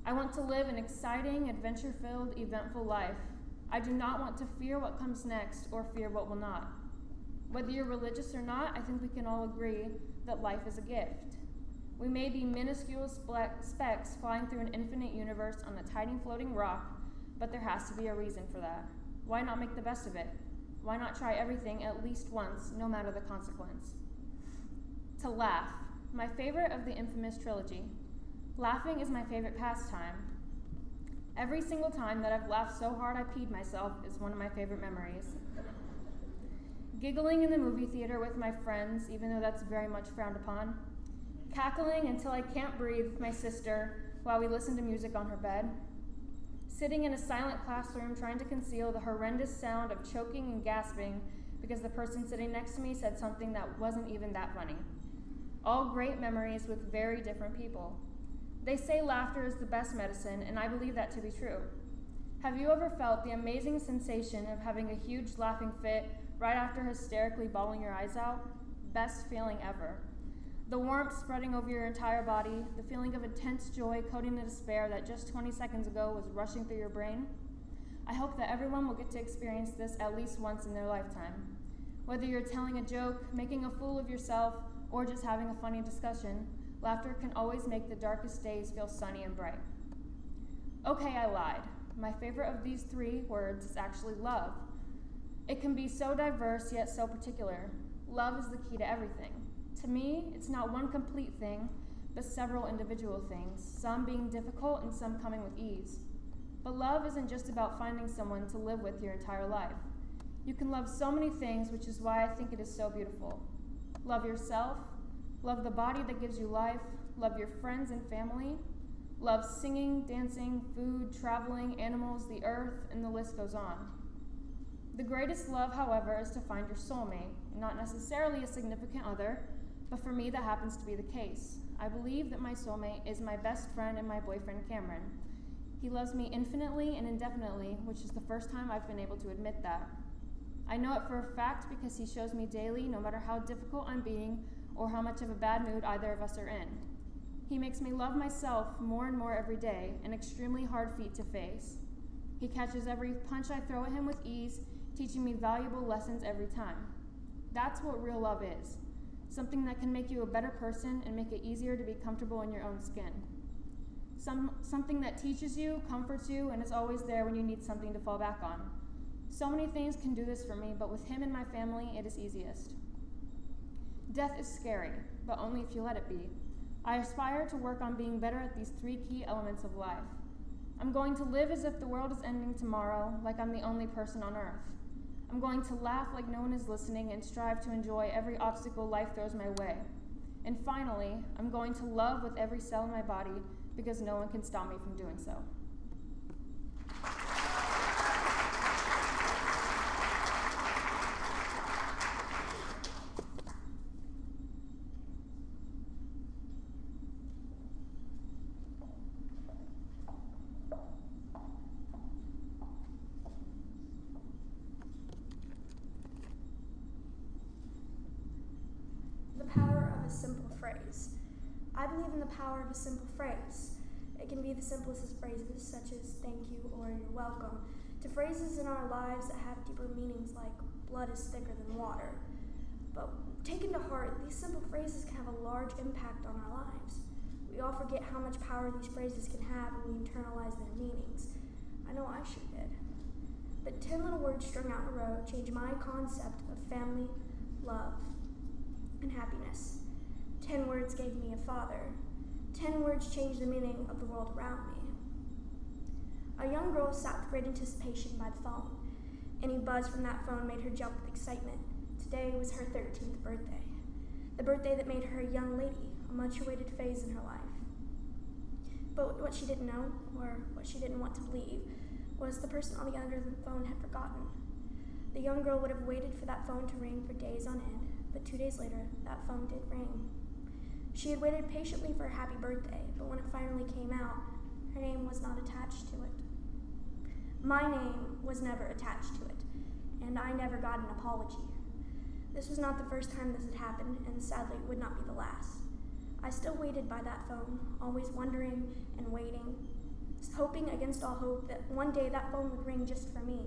I want to live an exciting, adventure-filled, eventful life. I do not want to fear what comes next or fear what will not. Whether you're religious or not, I think we can all agree that life is a gift. We may be minuscule specks flying through an infinite universe on a tiny floating rock, but there has to be a reason for that. Why not make the best of it? Why not try everything at least once, no matter the consequence? To laugh. My favorite of the infamous trilogy. Laughing is my favorite pastime. Every single time that I've laughed so hard I peed myself is one of my favorite memories. giggling in the movie theater with my friends, even though that's very much frowned upon, cackling until I can't breathe with my sister while we listen to music on her bed, sitting in a silent classroom trying to conceal the horrendous sound of choking and gasping because the person sitting next to me said something that wasn't even that funny. All great memories with very different people. They say laughter is the best medicine, and I believe that to be true. Have you ever felt the amazing sensation of having a huge laughing fit right after hysterically bawling your eyes out? Best feeling ever. The warmth spreading over your entire body, the feeling of intense joy coating the despair that just 20 seconds ago was rushing through your brain. I hope that everyone will get to experience this at least once in their lifetime. Whether you're telling a joke, making a fool of yourself, or just having a funny discussion, laughter can always make the darkest days feel sunny and bright. Okay, I lied. My favorite of these 3 words is actually love. It can be so diverse yet so particular. Love is the key to everything. To me, it's not one complete thing, but several individual things, some being difficult and some coming with ease. But love isn't just about finding someone to live with your entire life. You can love so many things, which is why I think it is so beautiful. Love yourself, love the body that gives you life, love your friends and family, love singing, dancing, food, traveling, animals, the earth, and the list goes on. The greatest love, however, is to find your soulmate, not necessarily a significant other, but for me that happens to be the case. I believe that my soulmate is my best friend and my boyfriend, Cameron. He loves me infinitely and indefinitely, which is the first time I've been able to admit that. I know it for a fact because he shows me daily, no matter how difficult I'm being or how much of a bad mood either of us are in. He makes me love myself more and more every day, an extremely hard feat to face. He catches every punch I throw at him with ease, teaching me valuable lessons every time. That's what real love is, something that can make you a better person and make it easier to be comfortable in your own skin. Something that teaches you, comforts you, and is always there when you need something to fall back on. So many things can do this for me, but with him and my family, it is easiest. Death is scary, but only if you let it be. I aspire to work on being better at these 3 key elements of life. I'm going to live as if the world is ending tomorrow, like I'm the only person on earth. I'm going to laugh like no one is listening and strive to enjoy every obstacle life throws my way. And finally, I'm going to love with every cell in my body because no one can stop me from doing so. I believe in the power of a simple phrase. It can be the simplest of phrases, such as thank you or you're welcome, to phrases in our lives that have deeper meanings like blood is thicker than water. But taken to heart, these simple phrases can have a large impact on our lives. We all forget how much power these phrases can have when we internalize their meanings. I know I sure did. But 10 little words strung out in a row changed my concept of family, love, and happiness. 10 words gave me a father. 10 words changed the meaning of the world around me. A young girl sat with great anticipation by the phone. Any buzz from that phone made her jump with excitement. Today was her 13th birthday. The birthday that made her a young lady, a much-awaited phase in her life. But what she didn't know, or what she didn't want to believe, was the person on the other end of the phone had forgotten. The young girl would have waited for that phone to ring for days on end, but 2 days later, that phone did ring. She had waited patiently for a happy birthday, but when it finally came out, her name was not attached to it. My name was never attached to it, and I never got an apology. This was not the first time this had happened, and sadly it would not be the last. I still waited by that phone, always wondering and waiting, hoping against all hope that one day that phone would ring just for me.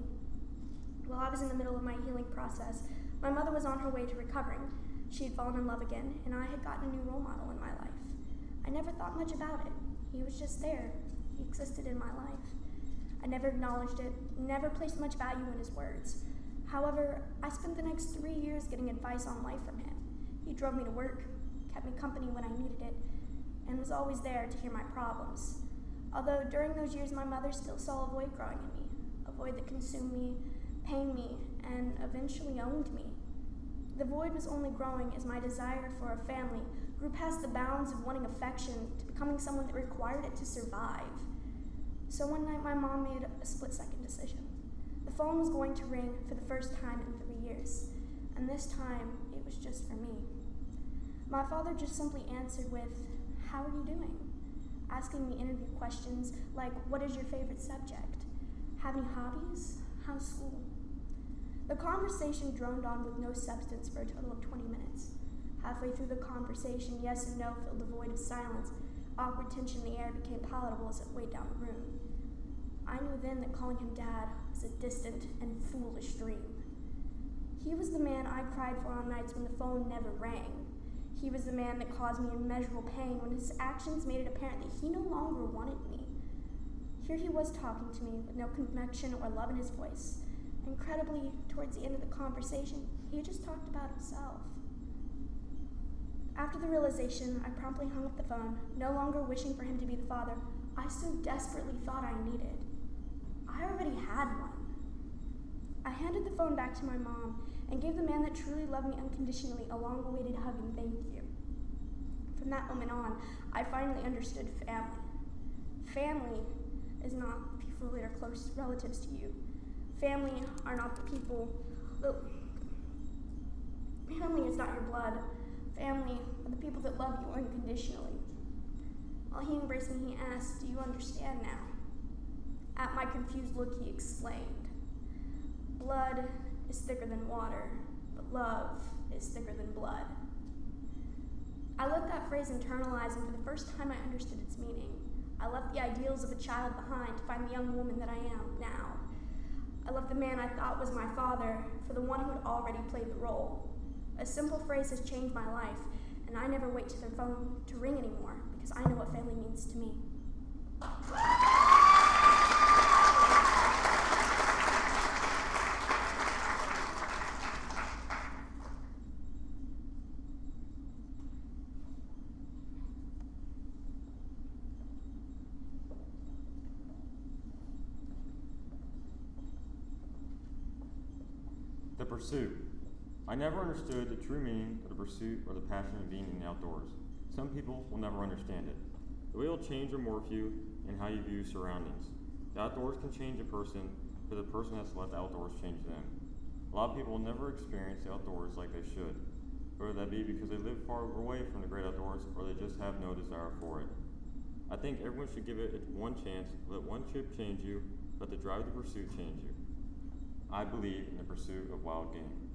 While I was in the middle of my healing process, my mother was on her way to recovering. She had fallen in love again, and I had gotten a new role model in my life. I never thought much about it. He was just there. He existed in my life. I never acknowledged it, never placed much value in his words. However, I spent the next 3 years getting advice on life from him. He drove me to work, kept me company when I needed it, and was always there to hear my problems. Although during those years my mother still saw a void growing in me, a void that consumed me, pained me, and eventually owned me. The void was only growing as my desire for a family grew past the bounds of wanting affection to becoming someone that required it to survive. So one night my mom made a split-second decision. The phone was going to ring for the first time in 3 years, and this time it was just for me. My father just simply answered with, "How are you doing?" asking me interview questions like, "What is your favorite subject? Have any hobbies? How's school?" The conversation droned on with no substance for a total of 20 minutes. Halfway through the conversation, yes and no filled the void of silence. Awkward tension in the air became palatable as it weighed down the room. I knew then that calling him Dad was a distant and foolish dream. He was the man I cried for on nights when the phone never rang. He was the man that caused me immeasurable pain when his actions made it apparent that he no longer wanted me. Here he was talking to me with no connection or love in his voice. Incredibly, towards the end of the conversation, he just talked about himself. After the realization, I promptly hung up the phone, no longer wishing for him to be the father I so desperately thought I needed. I already had one. I handed the phone back to my mom and gave the man that truly loved me unconditionally a long-awaited hug and thank you. From that moment on, I finally understood family. Family is not people that are close relatives to you. Family are not the people. Family is not your blood. Family are the people that love you unconditionally. While he embraced me, he asked, "Do you understand now?" At my confused look, he explained, "Blood is thicker than water, but love is thicker than blood." I let that phrase internalize, and for the first time I understood its meaning. I left the ideals of a child behind to find the young woman that I am now. I left the man I thought was my father for the one who had already played the role. A simple phrase has changed my life, and I never wait till their phone to ring anymore because I know what family means to me. The pursuit. I never understood the true meaning of the pursuit or the passion of being in the outdoors. Some people will never understand it. The way it will change or morph you and how you view surroundings. The outdoors can change a person, but the person has to let the outdoors change them. A lot of people will never experience the outdoors like they should, whether that be because they live far away from the great outdoors or they just have no desire for it. I think everyone should give it one chance, let one trip change you, let the drive of the pursuit change you. I believe in the pursuit of wild game.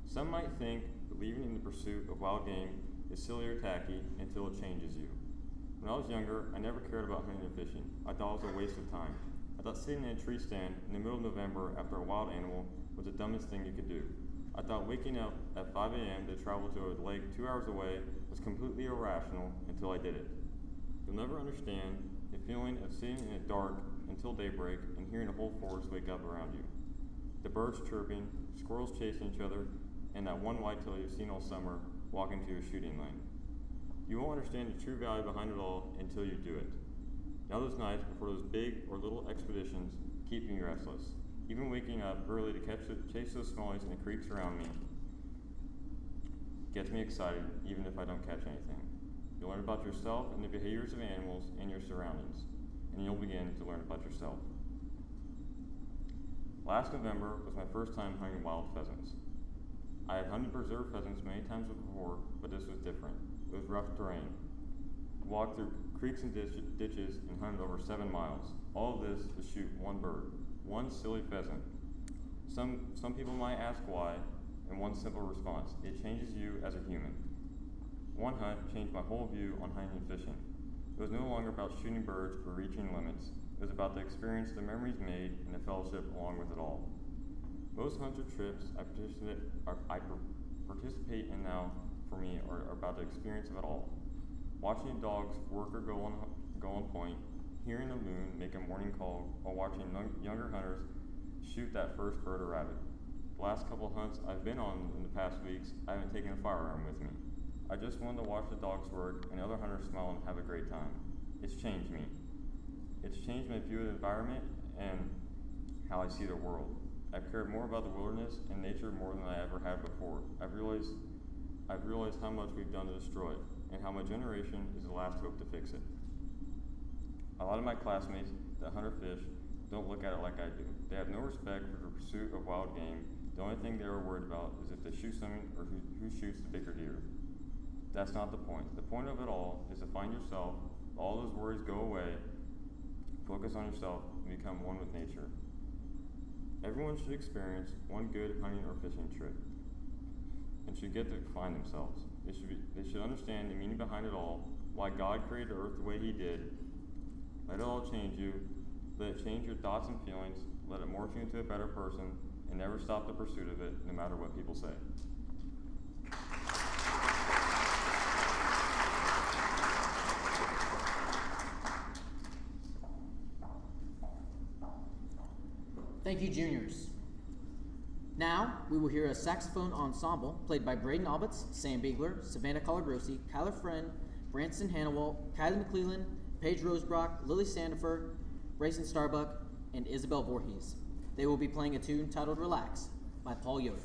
Some might think believing in the pursuit of wild game is silly or tacky until it changes you. When I was younger, I never cared about hunting and fishing. I thought it was a waste of time. I thought sitting in a tree stand in the middle of November after a wild animal was the dumbest thing you could do. I thought waking up at 5 a.m. to travel to a lake 2 hours away was completely irrational until I did it. You'll never understand the feeling of sitting in the dark until daybreak and hearing the whole forest wake up around you. The birds chirping, squirrels chasing each other, and that one whitetail you've seen all summer walking to a shooting lane. You won't understand the true value behind it all until you do it. Now those nights before those big or little expeditions keep me restless. Even waking up early to chase those smallies in the creeks around me gets me excited, even if I don't catch anything. You'll learn about yourself and the behaviors of animals and your surroundings, and you'll begin to learn about yourself. Last November was my first time hunting wild pheasants. I had hunted preserved pheasants many times before, but this was different. It was rough terrain. Walked through creeks and ditches and hunted over 7 miles. All of this to shoot one bird, one silly pheasant. Some people might ask why, and one simple response: it changes you as a human. One hunt changed my whole view on hunting and fishing. It was no longer about shooting birds or reaching limits. It was about the experience, the memories made, and the fellowship along with it all. Most hunter trips I participate in now for me are about the experience of it all. Watching dogs work or go on point, hearing the loon make a morning call, or watching younger hunters shoot that first bird or rabbit. The last couple of hunts I've been on in the past weeks, I haven't taken a firearm with me. I just wanted to watch the dogs work and other hunters smile and have a great time. It's changed me. It's changed my view of the environment and how I see the world. I've cared more about the wilderness and nature more than I ever had before. I've realized how much we've done to destroy it, and how my generation is the last hope to fix it. A lot of my classmates that hunt or fish don't look at it like I do. They have no respect for the pursuit of wild game. The only thing they are worried about is if they shoot something or who shoots the bigger deer. That's not the point. The point of it all is to find yourself, all those worries go away, focus on yourself, and become one with nature. Everyone should experience one good hunting or fishing trip and should get to find themselves. They should understand the meaning behind it all, why God created Earth the way He did. Let it all change you. Let it change your thoughts and feelings. Let it morph you into a better person, and never stop the pursuit of it, no matter what people say. Thank you, juniors. Now, we will hear a saxophone ensemble played by Braden Albitz, Sam Biegler, Savannah Collar-Grossi, Kyler Friend, Branson Hannawalt, Kylie McClellan, Paige Rosebrock, Lily Sandifer, Brayson Starbuck, and Isabel Voorhees. They will be playing a tune titled Relax by Paul Yoder.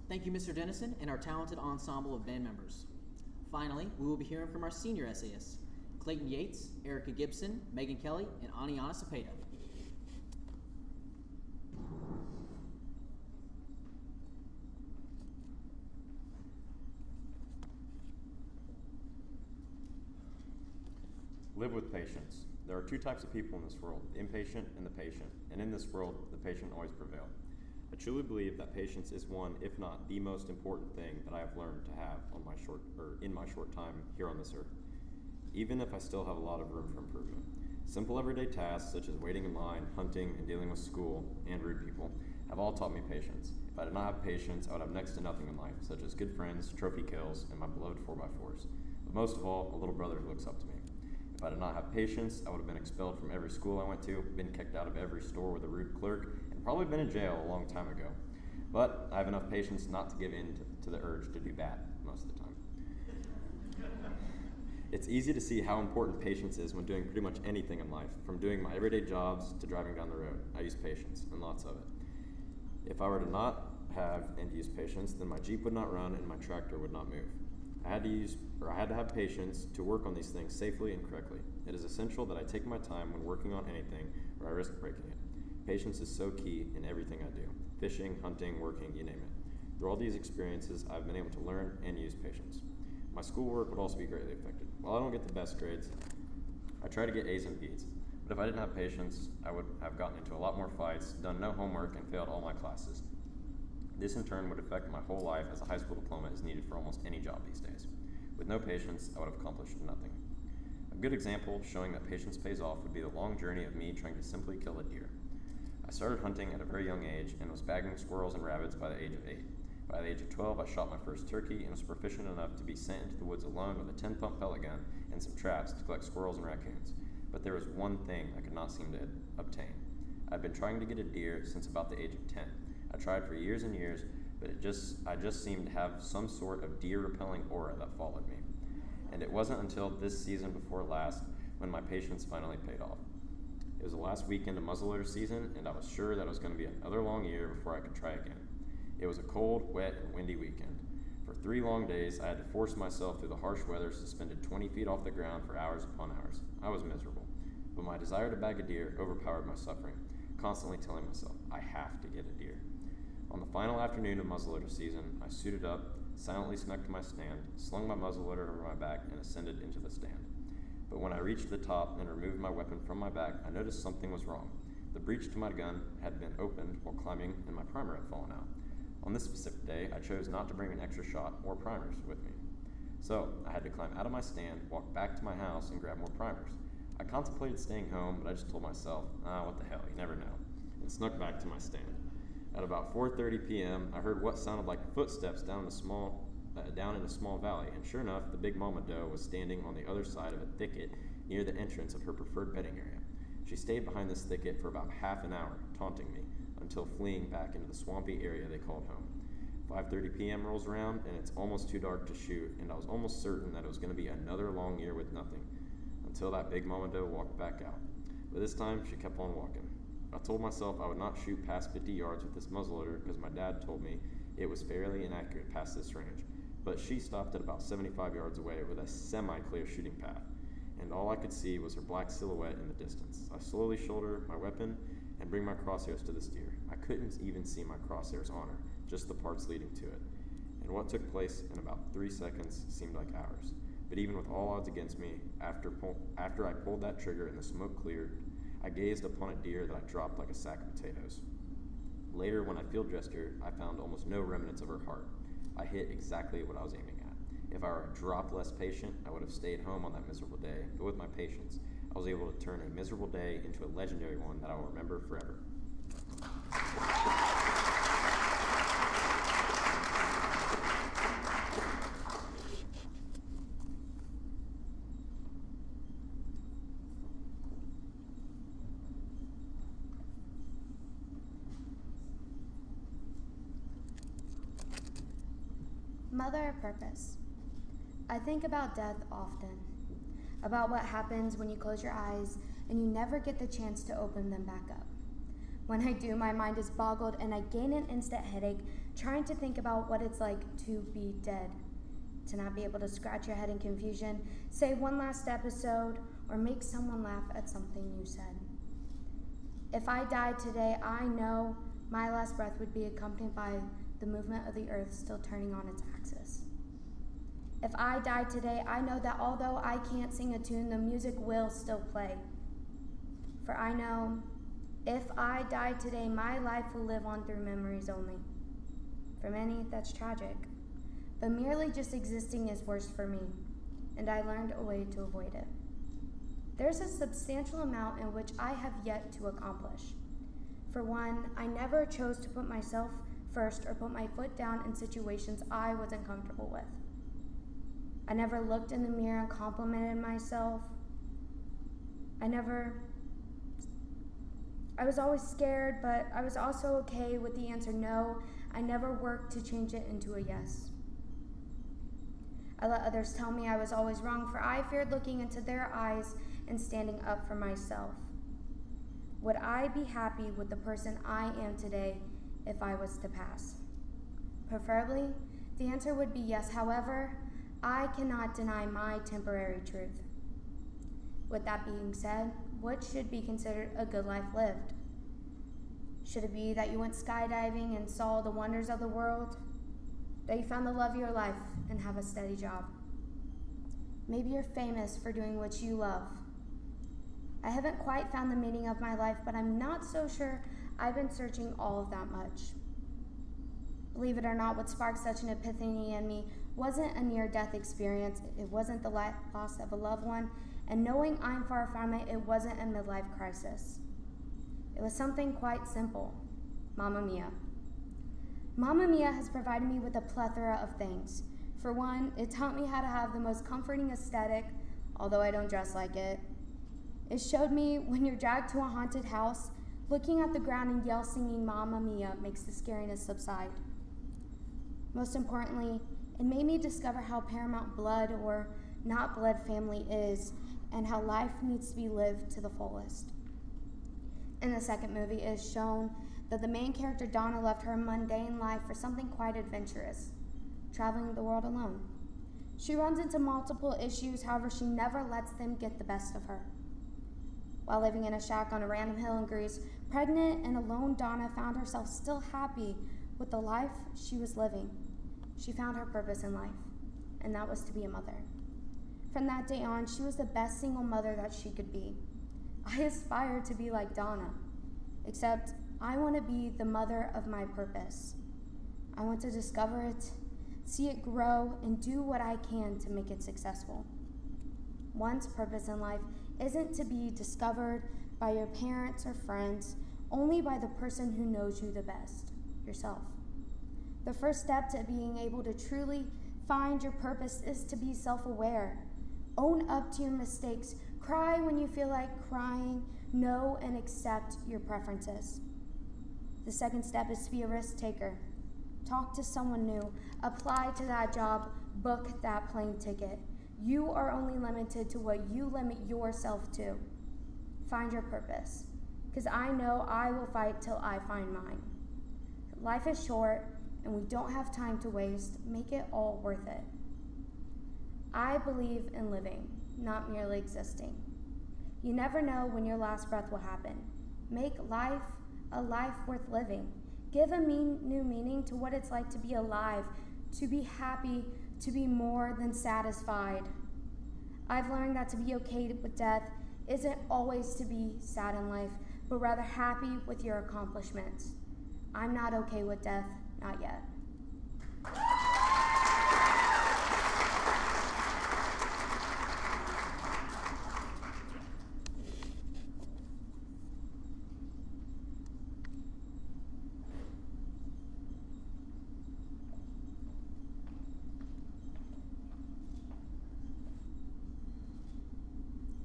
Thank you, Mr. Dennison, and our talented ensemble of band members. Finally, we will be hearing from our senior essayists, Clayton Yates, Erica Gibson, Megan Kelly, and Aniana Cepeda. Live with patience. There are two types of people in this world, the impatient and the patient. And in this world, the patient always prevail. I truly believe that patience is one, if not the most important thing that I have learned to have in my short time here on this earth, even if I still have a lot of room for improvement. Simple everyday tasks such as waiting in line, hunting, and dealing with school and rude people have all taught me patience. If I did not have patience, I would have next to nothing in life, such as good friends, trophy kills, and my beloved 4x4s. But most of all, a little brother who looks up to me. If I did not have patience, I would have been expelled from every school I went to, been kicked out of every store with a rude clerk, and probably been in jail a long time ago. But I have enough patience not to give in to the urge to do bad most of the time. It's easy to see how important patience is when doing pretty much anything in life, from doing my everyday jobs to driving down the road. I use patience, and lots of it. If I were to not have and use patience, then my Jeep would not run and my tractor would not move. I had to have patience to work on these things safely and correctly. It is essential that I take my time when working on anything, or I risk breaking it. Patience is so key in everything I do. Fishing, hunting, working, you name it. Through all these experiences, I've been able to learn and use patience. My schoolwork would also be greatly affected. While I don't get the best grades, I try to get A's and B's. But if I didn't have patience, I would have gotten into a lot more fights, done no homework, and failed all my classes. This in turn would affect my whole life, as a high school diploma is needed for almost any job these days. With no patience, I would have accomplished nothing. A good example showing that patience pays off would be the long journey of me trying to simply kill a deer. I started hunting at a very young age and was bagging squirrels and rabbits by the age of 8. By the age of 12, I shot my first turkey and was proficient enough to be sent into the woods alone with a 10-pump pellet gun and some traps to collect squirrels and raccoons. But there was one thing I could not seem to obtain. I'd been trying to get a deer since about the age of 10. I tried for years and years, but I just seemed to have some sort of deer-repelling aura that followed me. And it wasn't until this season before last when my patience finally paid off. It was the last weekend of muzzleloader season, and I was sure that it was going to be another long year before I could try again. It was a cold, wet, and windy weekend. For 3 long days, I had to force myself through the harsh weather, suspended 20 feet off the ground for hours upon hours. I was miserable, but my desire to bag a deer overpowered my suffering, constantly telling myself, I have to get a deer. On the final afternoon of muzzleloader season, I suited up, silently snuck to my stand, slung my muzzleloader over my back, and ascended into the stand. But when I reached the top and removed my weapon from my back, I noticed something was wrong. The breech to my gun had been opened while climbing, and my primer had fallen out. On this specific day, I chose not to bring an extra shot or primers with me. So I had to climb out of my stand, walk back to my house, and grab more primers. I contemplated staying home, but I just told myself, what the hell, you never know, and snuck back to my stand. At about 4:30 p.m., I heard what sounded like footsteps down in a small valley, and sure enough, the big mama doe was standing on the other side of a thicket near the entrance of her preferred bedding area. She stayed behind this thicket for about half an hour, taunting me, until fleeing back into the swampy area they called home. 5:30 p.m. rolls around, and it's almost too dark to shoot, and I was almost certain that it was going to be another long year with nothing, until that big mama doe walked back out. But this time, she kept on walking. I told myself I would not shoot past 50 yards with this muzzleloader because my dad told me it was fairly inaccurate past this range, but she stopped at about 75 yards away with a semi-clear shooting path, and all I could see was her black silhouette in the distance. I slowly shoulder my weapon and bring my crosshairs to this deer. I couldn't even see my crosshairs on her, just the parts leading to it. And what took place in about 3 seconds seemed like hours. But even with all odds against me, after I pulled that trigger and the smoke cleared, I gazed upon a deer that I dropped like a sack of potatoes. Later, when I field dressed her, I found almost no remnants of her heart. I hit exactly what I was aiming at. If I were a drop less patient, I would have stayed home on that miserable day, but with my patience, I was able to turn a miserable day into a legendary one that I will remember forever. Mother of Purpose. I think about death often, about what happens when you close your eyes and you never get the chance to open them back up. When I do, my mind is boggled and I gain an instant headache trying to think about what it's like to be dead, to not be able to scratch your head in confusion, say one last episode, or make someone laugh at something you said. If I died today, I know my last breath would be accompanied by the movement of the earth still turning on its axis. If I died today, I know that although I can't sing a tune, the music will still play. For I know if I died today, my life will live on through memories only. For many, that's tragic. But merely just existing is worse for me, and I learned a way to avoid it. There's a substantial amount in which I have yet to accomplish. For one, I never chose to put myself first or put my foot down in situations I wasn't comfortable with. I never looked in the mirror and complimented myself. I was always scared, but I was also okay with the answer no. I never worked to change it into a yes. I let others tell me I was always wrong, for I feared looking into their eyes and standing up for myself. Would I be happy with the person I am today if I was to pass? Preferably, the answer would be yes. However, I cannot deny my temporary truth. With that being said, what should be considered a good life lived? Should it be that you went skydiving and saw the wonders of the world? That you found the love of your life and have a steady job? Maybe you're famous for doing what you love. I haven't quite found the meaning of my life, but I'm not so sure I've been searching all of that much. Believe it or not, what sparked such an epiphany in me wasn't a near-death experience. It wasn't the loss of a loved one, and knowing I'm far from it, it wasn't a midlife crisis. It was something quite simple. Mamma Mia. Mamma Mia has provided me with a plethora of things. For one, it taught me how to have the most comforting aesthetic, although I don't dress like it. It showed me when you're dragged to a haunted house, looking at the ground and yell singing Mamma Mia makes the scariness subside. Most importantly, it made me discover how paramount blood or not blood family is and how life needs to be lived to the fullest. In the second movie, it is shown that the main character Donna left her mundane life for something quite adventurous, traveling the world alone. She runs into multiple issues, however, she never lets them get the best of her. While living in a shack on a random hill in Greece, pregnant and alone, Donna found herself still happy with the life she was living. She found her purpose in life, and that was to be a mother. From that day on, she was the best single mother that she could be. I aspire to be like Donna, except I want to be the mother of my purpose. I want to discover it, see it grow, and do what I can to make it successful. One's purpose in life isn't to be discovered by your parents or friends, only by the person who knows you the best, yourself. The first step to being able to truly find your purpose is to be self-aware. Own up to your mistakes. Cry when you feel like crying. Know and accept your preferences. The second step is to be a risk taker. Talk to someone new. Apply to that job. Book that plane ticket. You are only limited to what you limit yourself to. Find your purpose, because I know I will fight till I find mine. Life is short, and we don't have time to waste. Make it all worth it. I believe in living, not merely existing. You never know when your last breath will happen. Make life a life worth living. Give a new meaning to what it's like to be alive, to be happy, to be more than satisfied. I've learned that to be okay with death isn't always to be sad in life, but rather happy with your accomplishments. I'm not okay with death, not yet.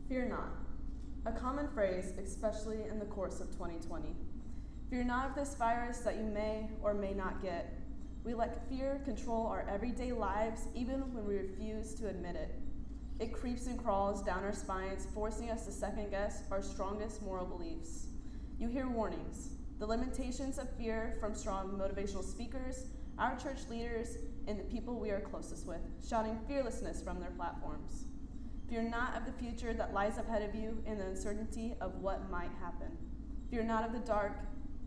Fear not. A common phrase, especially in the course of 2020. Fear not of this virus that you may or may not get. We let fear control our everyday lives even when we refuse to admit it. It creeps and crawls down our spines, forcing us to second guess our strongest moral beliefs. You hear warnings. The limitations of fear from strong motivational speakers our church leaders, and the people we are closest with, shouting fearlessness from their platforms. Fear not of the future that lies ahead of you and the uncertainty of what might happen. Fear not of the dark,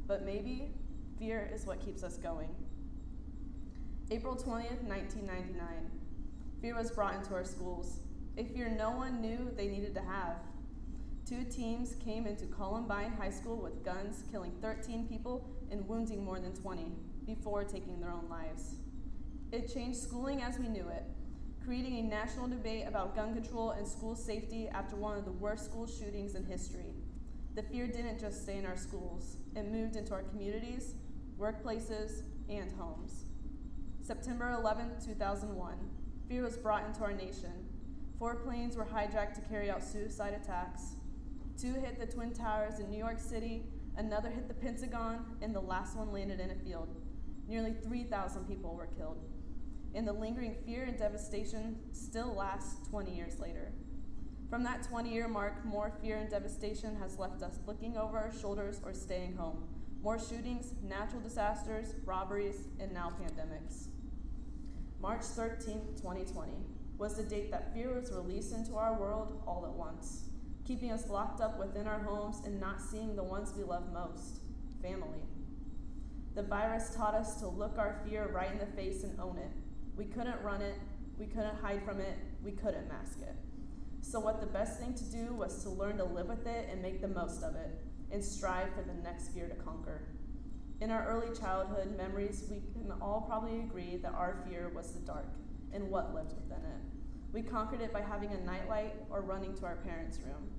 but maybe fear is what keeps us going. April 20th, 1999. Fear was brought into our schools, a fear no one knew they needed to have. 2 teams came into Columbine High School with guns, killing 13 people and wounding more than 20 before taking their own lives. It changed schooling as we knew it, creating a national debate about gun control and school safety after one of the worst school shootings in history. The fear didn't just stay in our schools, it moved into our communities, workplaces, and homes. September 11, 2001, fear was brought into our nation. 4 planes were hijacked to carry out suicide attacks. 2 hit the Twin Towers in New York City, another hit the Pentagon, and the last one landed in a field. Nearly 3,000 people were killed. And the lingering fear and devastation still lasts 20 years later. From that 20-year mark, more fear and devastation has left us looking over our shoulders or staying home. More shootings, natural disasters, robberies, and now pandemics. March 13, 2020 was the date that fear was released into our world all at once, keeping us locked up within our homes and not seeing the ones we love most, family. The virus taught us to look our fear right in the face and own it. We couldn't run it, we couldn't hide from it, we couldn't mask it. So what the best thing to do was to learn to live with it and make the most of it, and strive for the next fear to conquer. In our early childhood memories, we can all probably agree that our fear was the dark and what lived within it. We conquered it by having a nightlight or running to our parents' room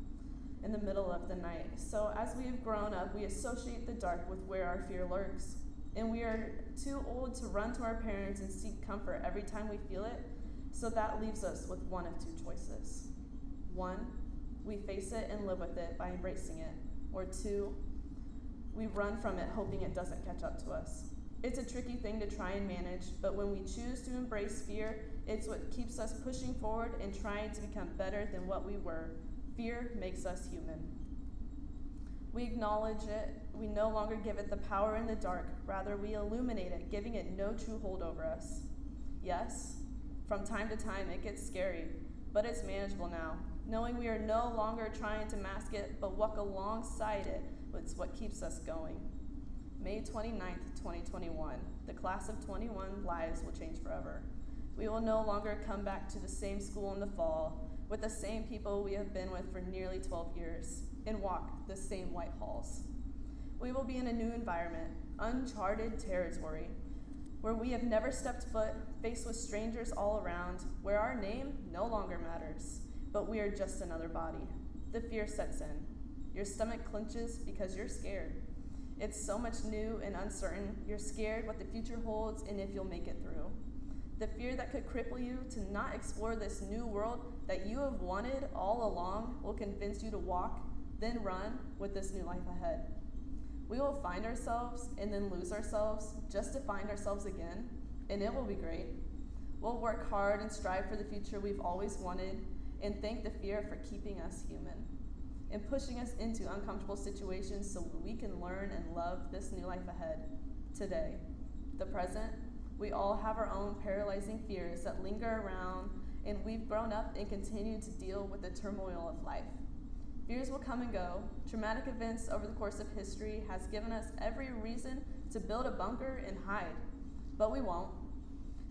in the middle of the night. So as we have grown up, we associate the dark with where our fear lurks. And we are too old to run to our parents and seek comfort every time we feel it, so that leaves us with one of 2 choices. 1, we face it and live with it by embracing it. Or 2, we run from it hoping it doesn't catch up to us. It's a tricky thing to try and manage, but when we choose to embrace fear, it's what keeps us pushing forward and trying to become better than what we were. Fear makes us human. We acknowledge it, we no longer give it the power in the dark, rather we illuminate it, giving it no true hold over us. Yes, from time to time it gets scary, but it's manageable now, knowing we are no longer trying to mask it, but walk alongside it is what keeps us going. May 29th, 2021, the class of 21 lives will change forever. We will no longer come back to the same school in the fall, with the same people we have been with for nearly 12 years, and walk the same white halls. We will be in a new environment, uncharted territory, where we have never stepped foot, faced with strangers all around, where our name no longer matters, but we are just another body. The fear sets in. Your stomach clenches because you're scared. It's so much new and uncertain. You're scared what the future holds and if you'll make it through. The fear that could cripple you to not explore this new world that you have wanted all along will convince you to walk, then run with this new life ahead. We will find ourselves and then lose ourselves just to find ourselves again, and it will be great. We'll work hard and strive for the future we've always wanted and thank the fear for keeping us human and pushing us into uncomfortable situations so we can learn and love this new life ahead. Today, the present, we all have our own paralyzing fears that linger around, and we've grown up and continue to deal with the turmoil of life. Fears will come and go. Traumatic events over the course of history has given us every reason to build a bunker and hide, but we won't,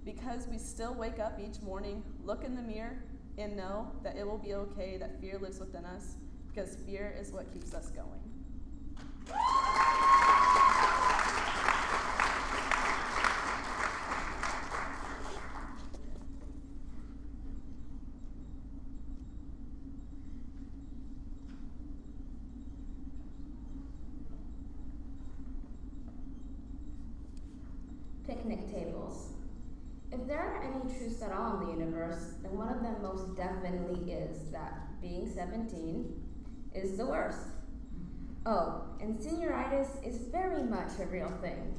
because we still wake up each morning, look in the mirror, and know that it will be okay that fear lives within us, because fear is what keeps us going. Picnic tables. If there are any truths at all in the universe, then one of them most definitely is that being 17 is the worst. Oh, and senioritis is very much a real thing.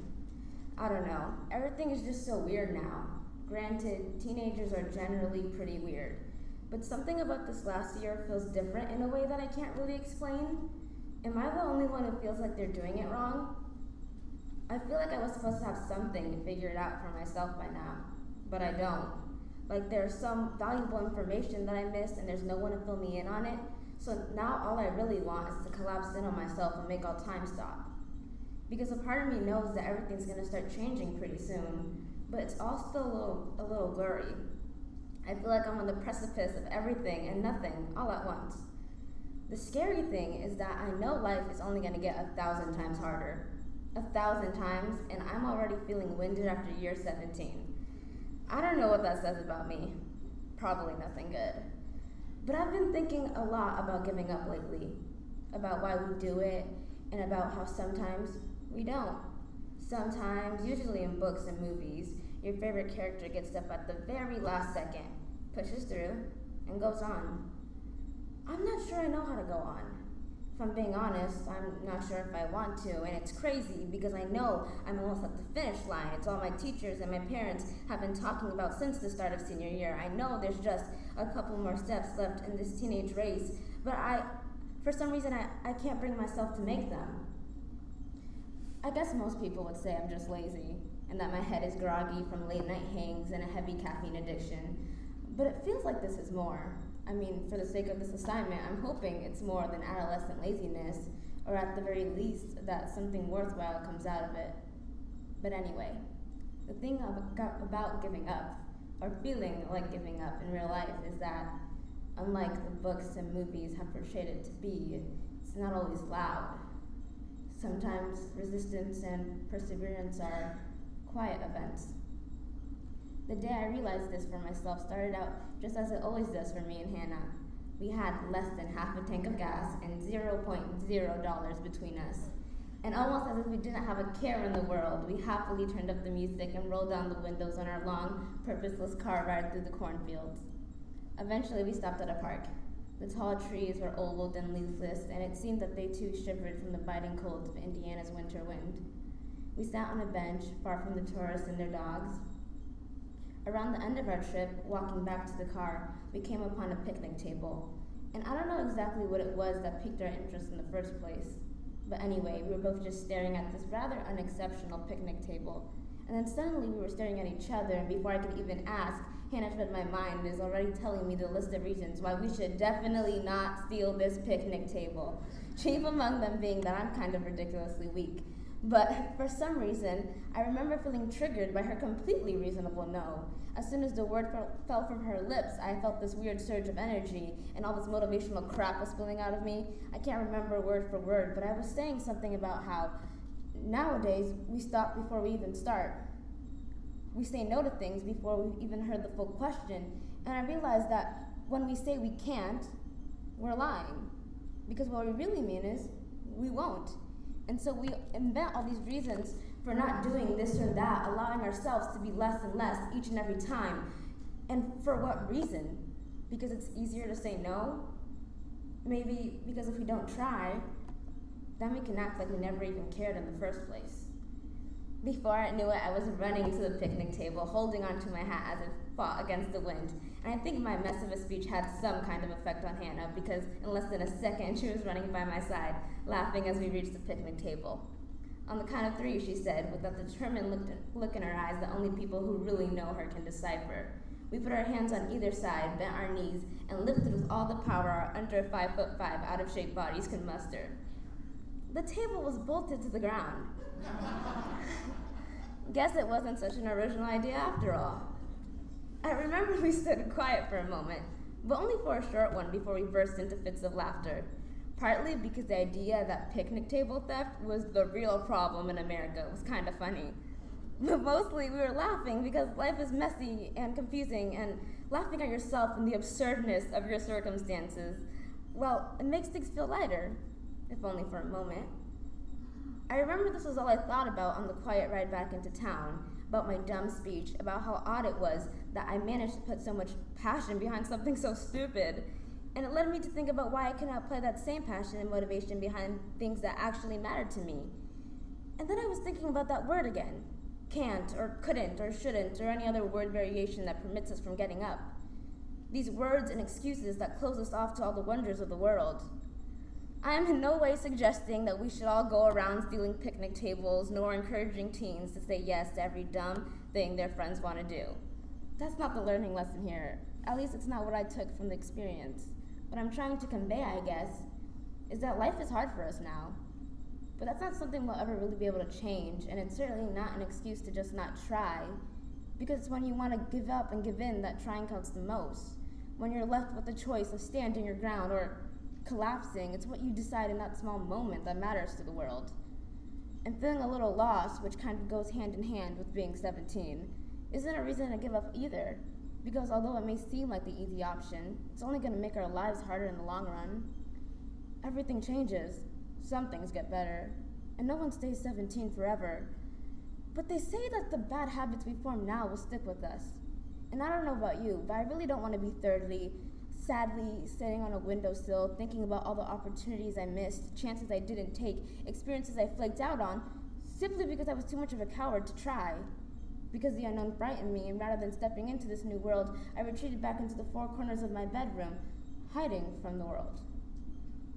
I don't know, everything is just so weird now. Granted, teenagers are generally pretty weird, but something about this last year feels different in a way that I can't really explain. Am I the only one who feels like they're doing it wrong? I feel like I was supposed to have something figured out for myself by now, but I don't. Like there's some valuable information that I missed and there's no one to fill me in on it, so now all I really want is to collapse in on myself and make all time stop. Because a part of me knows that everything's gonna start changing pretty soon, but it's all still a little blurry. I feel like I'm on the precipice of everything and nothing all at once. The scary thing is that I know life is only gonna get 1,000 times harder. 1,000 times, and I'm already feeling winded after year 17. I don't know what that says about me. Probably nothing good. But I've been thinking a lot about giving up lately, about why we do it, and about how sometimes we don't. Sometimes, usually in books and movies, your favorite character gets up at the very last second, pushes through, and goes on. I'm not sure I know how to go on. If I'm being honest, I'm not sure if I want to, and it's crazy because I know I'm almost at the finish line. It's all my teachers and my parents have been talking about since the start of senior year. I know there's just a couple more steps left in this teenage race, but for some reason, I can't bring myself to make them. I guess most people would say I'm just lazy, and that my head is groggy from late night hangs and a heavy caffeine addiction, but it feels like this is more. I mean, for the sake of this assignment, I'm hoping it's more than adolescent laziness, or at the very least, that something worthwhile comes out of it. But anyway, the thing about giving up, or feeling like giving up in real life, is that, unlike the books and movies have portrayed it to be, it's not always loud. Sometimes resistance and perseverance are quiet events. The day I realized this for myself started out just as it always does for me and Hannah. We had less than half a tank of gas and $0.0 between us. And almost as if we didn't have a care in the world, we happily turned up the music and rolled down the windows on our long, purposeless car ride through the cornfields. Eventually, we stopped at a park. The tall trees were old and leafless, and it seemed that they too shivered from the biting cold of Indiana's winter wind. We sat on a bench, far from the tourists and their dogs. Around the end of our trip, walking back to the car, we came upon a picnic table. And I don't know exactly what it was that piqued our interest in the first place. But anyway, we were both just staring at this rather unexceptional picnic table. And then suddenly we were staring at each other, and before I could even ask, Hannah read my mind and is already telling me the list of reasons why we should definitely not steal this picnic table. Chief among them being that I'm kind of ridiculously weak. But for some reason, I remember feeling triggered by her completely reasonable no. As soon as the word fell from her lips, I felt this weird surge of energy, and all this motivational crap was spilling out of me. I can't remember word for word, but I was saying something about how nowadays we stop before we even start. We say no to things before we've even heard the full question, and I realized that when we say we can't, we're lying. Because what we really mean is, we won't. And so we invent all these reasons for not doing this or that, allowing ourselves to be less and less each and every time. And for what reason? Because it's easier to say no? Maybe because if we don't try, then we can act like we never even cared in the first place. Before I knew it, I was running to the picnic table, holding onto my hat as it fought against the wind. And I think my mess of a speech had some kind of effect on Hannah, because in less than a second, she was running by my side, laughing as we reached the picnic table. On the count of 3, she said, with that determined look in her eyes that only people who really know her can decipher. We put our hands on either side, bent our knees, and lifted with all the power our under 5'5" out-of-shape bodies could muster. The table was bolted to the ground. Guess it wasn't such an original idea after all. I remember we stood quiet for a moment, but only for a short one before we burst into fits of laughter. Partly because the idea that picnic table theft was the real problem in America was kind of funny. But mostly we were laughing because life is messy and confusing, and laughing at yourself and the absurdness of your circumstances, well, it makes things feel lighter, if only for a moment. I remember this was all I thought about on the quiet ride back into town, about my dumb speech, about how odd it was that I managed to put so much passion behind something so stupid. And it led me to think about why I could not apply that same passion and motivation behind things that actually mattered to me. And then I was thinking about that word again. Can't, or couldn't, or shouldn't, or any other word variation that permits us from getting up. These words and excuses that close us off to all the wonders of the world. I am in no way suggesting that we should all go around stealing picnic tables, nor encouraging teens to say yes to every dumb thing their friends want to do. That's not the learning lesson here. At least it's not what I took from the experience. What I'm trying to convey, I guess, is that life is hard for us now. But that's not something we'll ever really be able to change, and it's certainly not an excuse to just not try, because it's when you want to give up and give in that trying counts the most. When you're left with the choice of standing your ground or collapsing, it's what you decide in that small moment that matters to the world. And feeling a little lost, which kind of goes hand in hand with being 17, isn't a reason to give up either, because although it may seem like the easy option, it's only going to make our lives harder in the long run. Everything changes. Some things get better, and no one stays 17 forever. But they say that the bad habits we form now will stick with us. And I don't know about you, but I really don't want to be sadly sitting on a windowsill thinking about all the opportunities I missed, chances I didn't take, experiences I flaked out on, simply because I was too much of a coward to try. Because the unknown frightened me, and rather than stepping into this new world, I retreated back into the four corners of my bedroom, hiding from the world.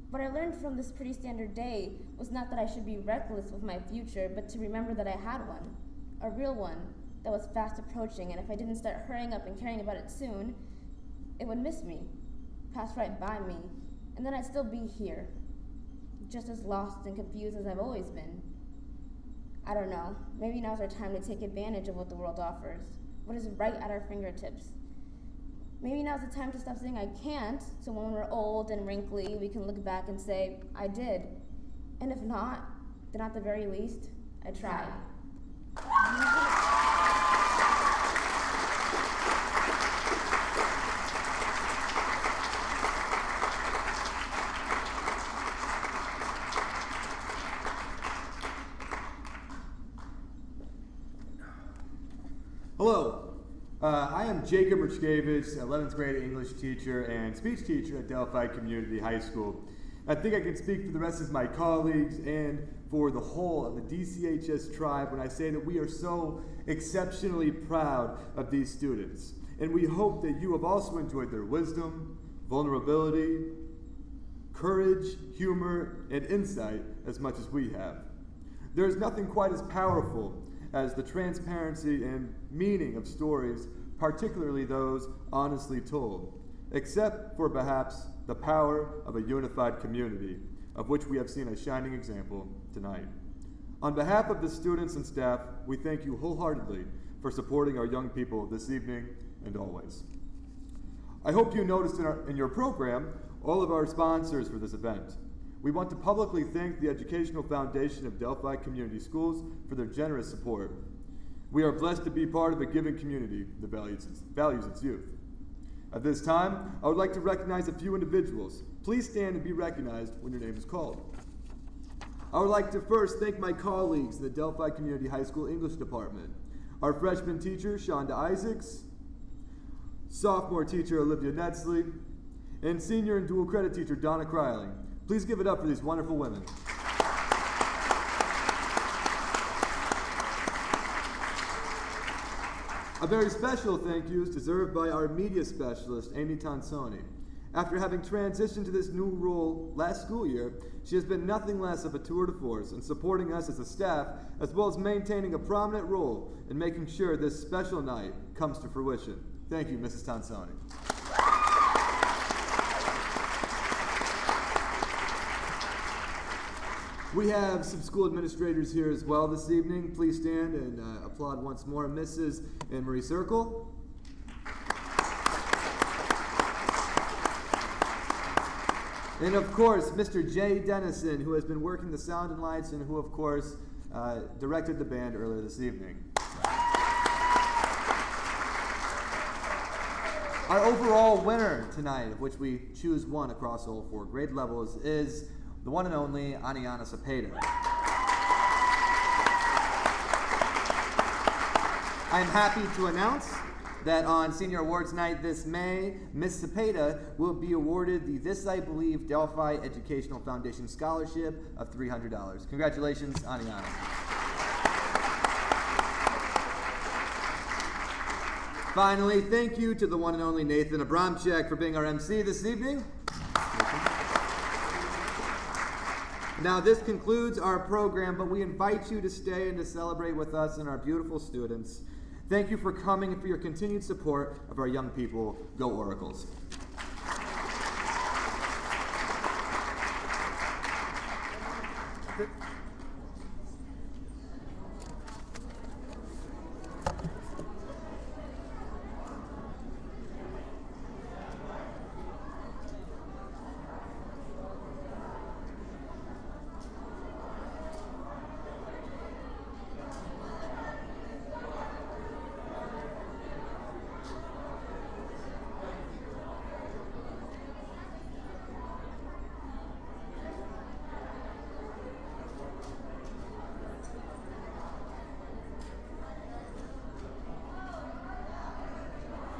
What I learned from this pretty standard day was not that I should be reckless with my future, but to remember that I had one, a real one, that was fast approaching, and if I didn't start hurrying up and caring about it soon, it would miss me, pass right by me, and then I'd still be here, just as lost and confused as I've always been. I don't know, maybe now's our time to take advantage of what the world offers, what is right at our fingertips. Maybe now's the time to stop saying I can't, so when we're old and wrinkly, we can look back and say, I did. And if not, then at the very least, I tried. Hello. I am Jacob Richkevich, 11th grade English teacher and speech teacher at Delphi Community High School. I think I can speak for the rest of my colleagues and for the whole of the DCHS tribe when I say that we are so exceptionally proud of these students. And we hope that you have also enjoyed their wisdom, vulnerability, courage, humor, and insight as much as we have. There is nothing quite as powerful as the transparency and meaning of stories, particularly those honestly told, except for perhaps the power of a unified community, of which we have seen a shining example tonight. On behalf of the students and staff, we thank you wholeheartedly for supporting our young people this evening and always. I hope you noticed in your program all of our sponsors for this event. We want to publicly thank the Educational Foundation of Delphi Community Schools for their generous support. We are blessed to be part of a giving community that values its youth. At this time, I would like to recognize a few individuals. Please stand and be recognized when your name is called. I would like to first thank my colleagues in the Delphi Community High School English Department. Our freshman teacher, Shonda Isaacs, sophomore teacher, Olivia Netsley, and senior and dual credit teacher, Donna Kryling. Please give it up for these wonderful women. A very special thank you is deserved by our media specialist, Amy Tonsoni. After having transitioned to this new role last school year, she has been nothing less of a tour de force in supporting us as a staff, as well as maintaining a prominent role in making sure this special night comes to fruition. Thank you, Mrs. Tonsoni. We have some school administrators here as well this evening. Please stand and applaud once more Mrs. Anne-Marie Circle. And of course, Mr. Jay Dennison, who has been working the sound and lights and who, of course, directed the band earlier this evening. Our overall winner tonight, of which we choose one across all 4 grade levels, is the one and only Aniana Cepeda. I am happy to announce that on Senior Awards Night this May, Miss Cepeda will be awarded the This I Believe Delphi Educational Foundation Scholarship of $300. Congratulations, Aniana. Finally, thank you to the one and only Nathan Abramczyk for being our MC this evening. Now, this concludes our program, but we invite you to stay and to celebrate with us and our beautiful students. Thank you for coming and for your continued support of our young people. Go Oracles.